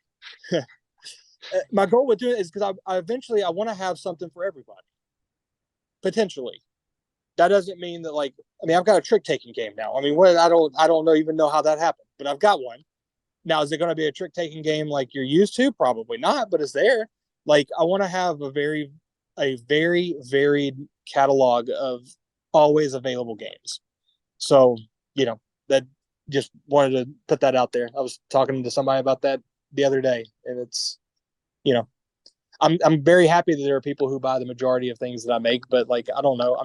my goal with doing it is because I eventually I want to have something for everybody. Potentially, that doesn't mean that, like, I mean, I've got a trick taking game now. I mean, I don't even know how that happened, but I've got one. Now, is it going to be a trick taking game like you're used to? Probably not, but it's there. Like I want to have a very varied catalog of always available games. So, that just wanted to put that out there. I was talking to somebody about that the other day, and it's, you know, I'm very happy that there are people who buy the majority of things that I make, but like I don't know,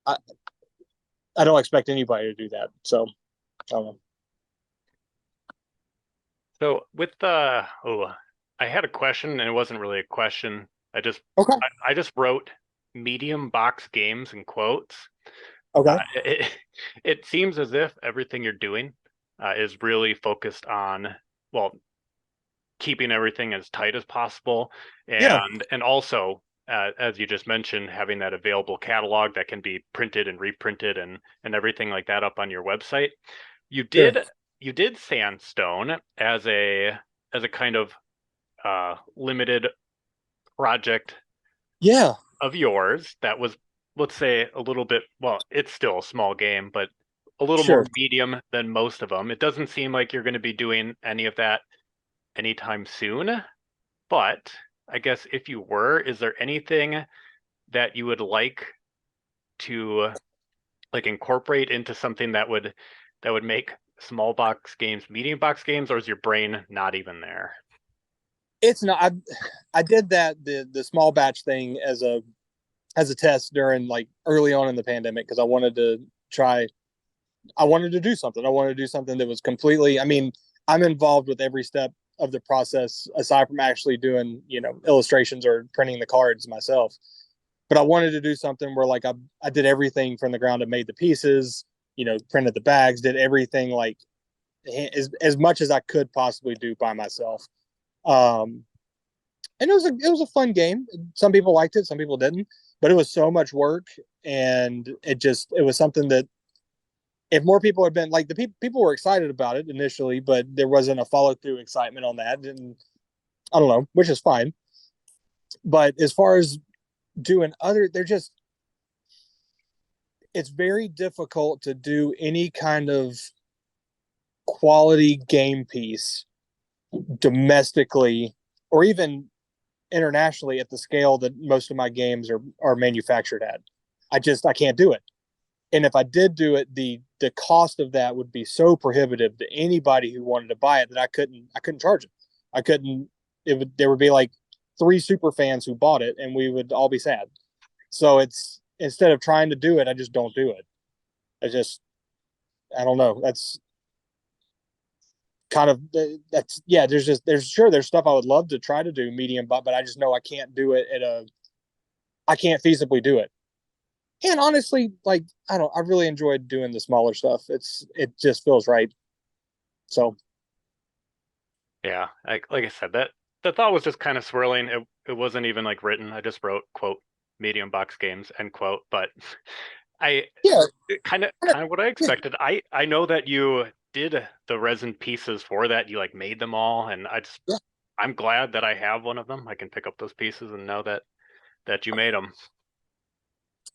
I, I don't expect anybody to do that. So, I don't know. So with I had a question, and it wasn't really a question. Okay. I just wrote medium box games in quotes. Okay. It seems as if everything you're doing is really focused on, well, keeping everything as tight as possible, Yeah. and also as you just mentioned, having that available catalog that can be printed and reprinted and everything like that up on your website. You Sure. did Sandstone as a kind of limited project Yeah. of yours that was, let's say, a little bit, well, it's still a small game, but a little more Sure. medium than most of them. It doesn't seem like you're going to be doing any of that anytime soon, but I guess if you were, is there anything that you would like to like incorporate into something that would make small box games medium box games, or is your brain not even there? It's not. I did the small batch thing as a test during like early on in the pandemic because I wanted to try. I wanted to do something. I wanted to do something that was completely. I mean, I'm involved with every step of the process aside from actually doing illustrations or printing the cards myself. But I wanted to do something where like I did everything from the ground up, made the pieces, printed the bags, did everything like as much as I could possibly do by myself. Um, and it was a fun game. Some people liked it, some people didn't, but it was so much work, and it was something that if more people had been like people were excited about it initially, but there wasn't a follow through excitement on that, and I don't know, which is fine. But as far as doing they're just it's very difficult to do any kind of quality game piece domestically or even internationally at the scale that most of my games are manufactured at. I can't do it. And if I did do it, the cost of that would be so prohibitive to anybody who wanted to buy it that I couldn't charge it. I couldn't. There would be like 3 super fans who bought it, and we would all be sad. So it's instead of trying to do it, I just don't do it. I don't know. That's kind of that's yeah. There's stuff I would love to try to do medium, but I just know I can't do it I can't feasibly do it. And honestly, like I really enjoyed doing the smaller stuff. It just feels right. So Yeah, like I said, that the thought was just kind of swirling. It wasn't even like written. I just wrote quote medium box games end quote. But I yeah, kind of what I yeah, expected. I know that you did the resin pieces for that. You like made them all, and yeah, I'm glad that I have one of them. I can pick up those pieces and know that you made them.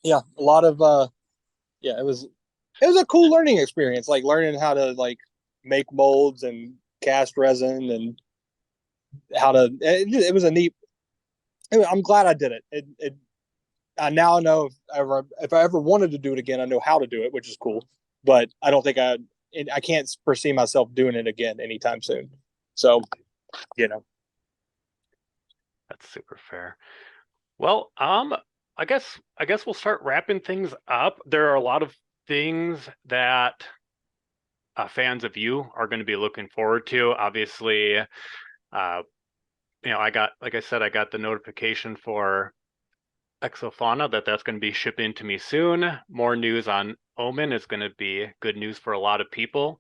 yeah. A lot of yeah. It was a cool learning experience, like learning how to like make molds and cast resin and how to. It was a neat. I'm glad I did it. I now know if I ever wanted to do it again, I know how to do it, which is cool. But I don't think I can't foresee myself doing it again anytime soon. So, you know, That's super fair. Well, I guess we'll start wrapping things up. There are a lot of things that fans of you are going to be looking forward to. Obviously, I got, like I said, I got the notification for Exofauna that's going to be shipping to me soon. More news on Omen is going to be good news for a lot of people.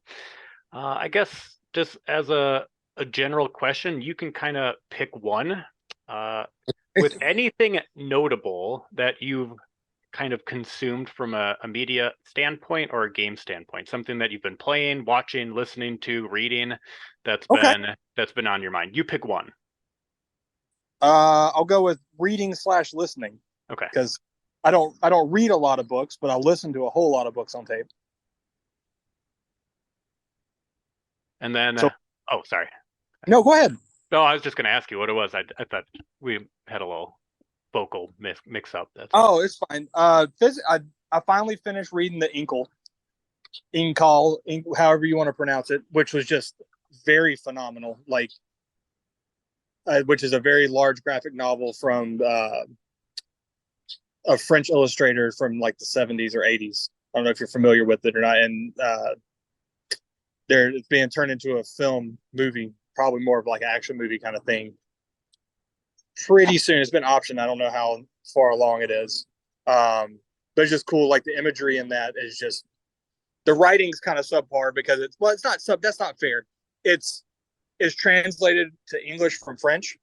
I guess just as a general question, you can kind of pick one. Uh, with anything notable that you've kind of consumed from a media standpoint or a game standpoint, something that you've been playing, watching, listening to, reading, okay. that's been on your mind. You pick one. I'll go with reading/listening Okay. because I don't read a lot of books, but I listen to a whole lot of books on tape. And then, So- oh, sorry. No, go ahead. No, I was just going to ask you what it was. I thought we had a little vocal mix up. That's Oh, it's fine. I finally finished reading the Inkall, however you want to pronounce it, which was just very phenomenal. Like, which is a very large graphic novel from a French illustrator from like the 70s or 80s. I don't know if you're familiar with it or not. And it's being turned into a film movie, probably more of like an action movie kind of thing. Pretty soon, it's been optioned. I don't know how far along it is, but it's just cool. Like the imagery in that is just the writing's kind of subpar because it's not sub. That's not fair. It's translated to English from French,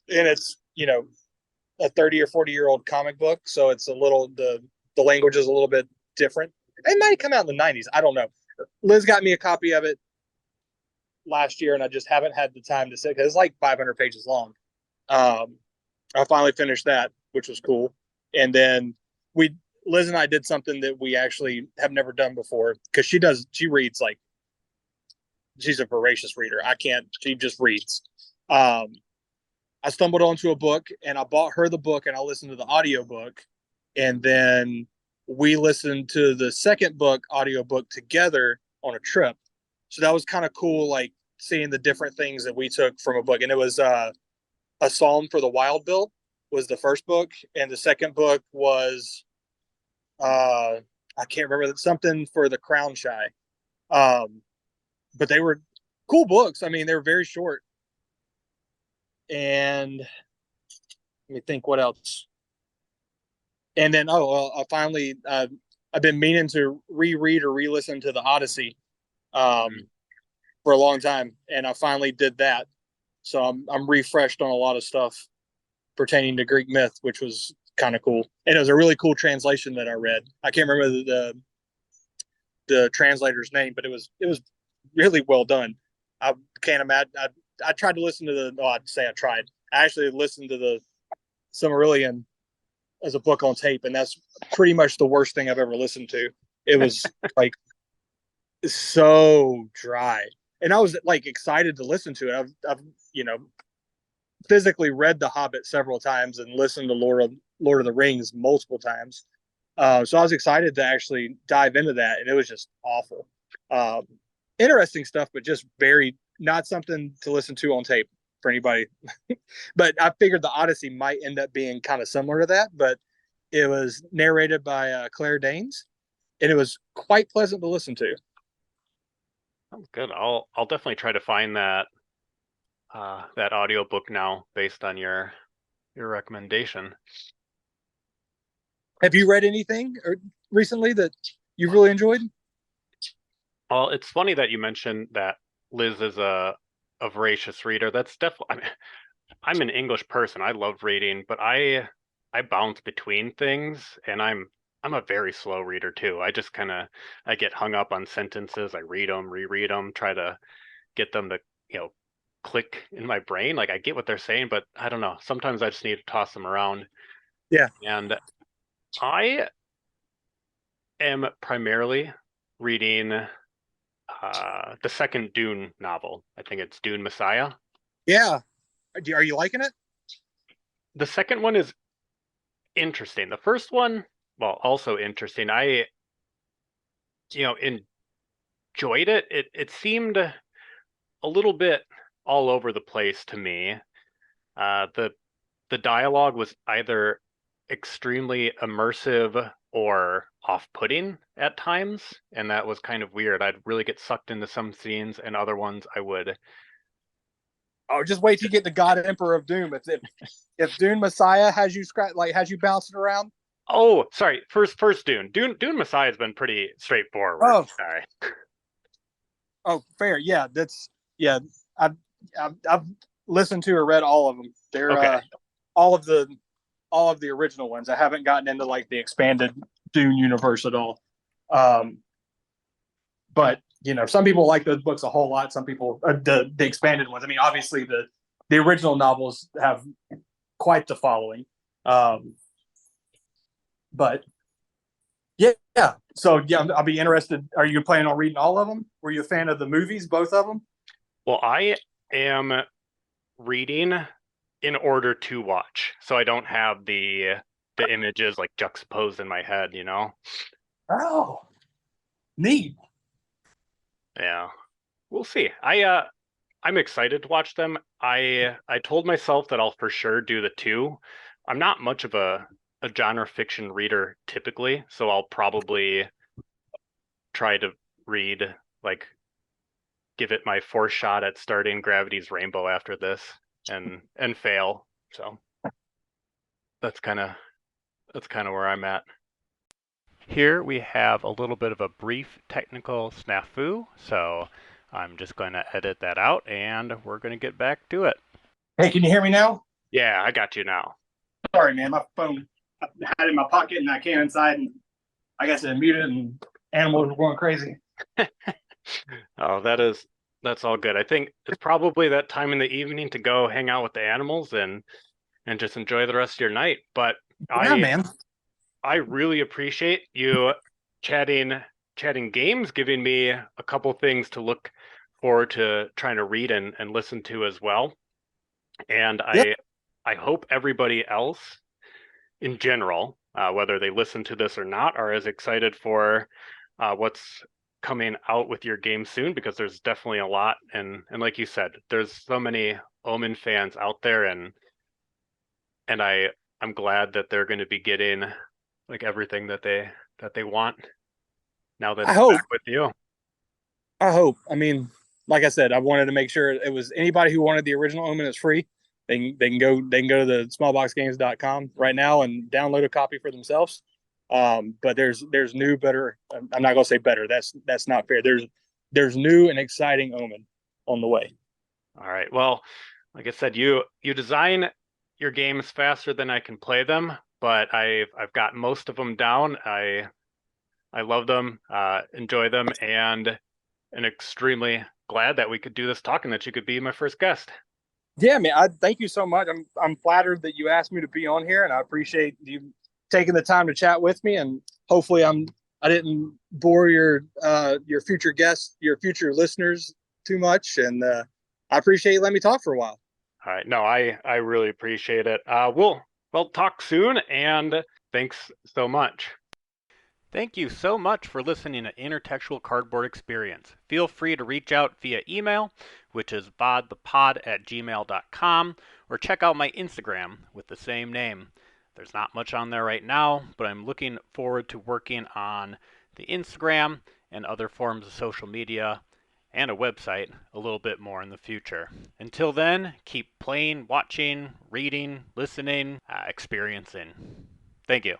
and it's a 30 or 40-year-old comic book, so it's a little the language is a little bit different. It might come out in the 90s. I don't know. Liz got me a copy of it last year, and I just haven't had the time to sit because it's like 500 pages long. I finally finished that, which was cool. And then Liz and I did something that we actually have never done before because she reads like she's a voracious reader. I can't. She just reads. I stumbled onto a book and I bought her the book and I listened to the audiobook, and then we listened to the second book audiobook together on a trip. So that was kind of cool, like seeing the different things that we took from a book. And it was A Psalm for the Wild Bill was the first book, and the second book was I can't remember, something for the Crown Shy. But they were cool books. I mean, they were very short. And let me think what else. And then I finally I've been meaning to reread or re-listen to the Odyssey for a long time, and I finally did that. So I'm refreshed on a lot of stuff pertaining to Greek myth, which was kind of cool. And it was a really cool translation that I read. I can't remember the translator's name, but it was really well done. I can't imagine. I tried to listen to I'd say I tried. I actually listened to the Silmarillion as a book on tape, and that's pretty much the worst thing I've ever listened to. It was like so dry, and I was like excited to listen to it. I've physically read The Hobbit several times and listened to Lord of the Rings multiple times. So I was excited to actually dive into that, and it was just awful. Interesting stuff, but just very not something to listen to on tape for anybody. But I figured the Odyssey might end up being kind of similar to that, but it was narrated by Claire Danes, and it was quite pleasant to listen to. Sounds good. I'll definitely try to find that that audiobook now based on your recommendation. Have you read anything recently that you've really enjoyed? Well, it's funny that you mentioned that Liz is a voracious reader. That's definitely. I mean, I'm an English person. I love reading, but I bounce between things, and I'm a very slow reader too. I just I get hung up on sentences. I read them, reread them, try to get them to click in my brain. Like I get what they're saying, but I don't know. Sometimes I just need to toss them around. Yeah. And I am primarily reading the second Dune novel. I think it's Dune Messiah. Yeah. Are you liking it? The second one is interesting. The first one, well, also interesting. I enjoyed it. It seemed a little bit all over the place to me. The dialogue was either extremely immersive or off-putting at times, and that was kind of weird. I'd really get sucked into some scenes, and other ones I would. Oh, just wait till you get the God Emperor of Doom. If Dune Messiah has you has you bouncing around. Oh, sorry. First Dune. Dune Messiah has been pretty straightforward. Oh, sorry. Oh, fair. Yeah, I've listened to or read all of them. They're Okay. all of the original ones. I haven't gotten into like the expanded Dune universe at all. But some people like those books a whole lot. Some people the expanded ones. I mean, obviously the original novels have quite the following. But yeah, Yeah. So yeah, I'll be interested. Are you planning on reading all of them? Were you a fan of the movies, both of them? Well, I am reading in order to watch, so I don't have the images like juxtaposed in my head, you know? Oh, neat. Yeah. We'll see. I'm excited to watch them. I told myself that I'll for sure do the two. I'm not much of a genre fiction reader typically, so I'll probably try to read like give it my fourth shot at starting Gravity's Rainbow after this and fail. So that's kind of where I'm at. Here we have a little bit of a brief technical snafu, so I'm just going to edit that out and we're going to get back to it. Hey, can you hear me now? Yeah, I got you now. Sorry, man. My phone, I had it in my pocket and I came inside and I guess it muted and animals were going crazy. Oh, that's all good. I think it's probably that time in the evening to go hang out with the animals and just enjoy the rest of your night. But Yeah, man. I really appreciate you chatting games, giving me a couple things to look forward to trying to read and listen to as well. And I hope everybody else in general, whether they listen to this or not, are as excited for what's coming out with your game soon, because there's definitely a lot. And like you said, there's so many Omen fans out there, and I'm glad that they're going to be getting like everything that they want now that it's back with you. I hope. I mean, like I said, I wanted to make sure it was anybody who wanted the original Omen is free. They can go to the smallboxgames.com right now and download a copy for themselves. But there's new, better. I'm not gonna say better. That's not fair. There's new and exciting Omen on the way. All right. Well, like I said, you design your games faster than I can play them, but I've got most of them down. I love them, enjoy them, and extremely glad that we could do this talk and that you could be my first guest. Yeah, man. I thank you so much. I'm flattered that you asked me to be on here, and I appreciate you taking the time to chat with me. And hopefully, I didn't bore your future guests, your future listeners too much. And I appreciate you letting me talk for a while. All right. No, I really appreciate it. We'll talk soon, and thanks so much. Thank you so much for listening to Intertextual Cardboard Experience. Feel free to reach out via email, which is vodthepod@gmail.com, or check out my Instagram with the same name. There's not much on there right now, but I'm looking forward to working on the Instagram and other forms of social media and a website a little bit more in the future. Until then, keep playing, watching, reading, listening, experiencing. Thank you.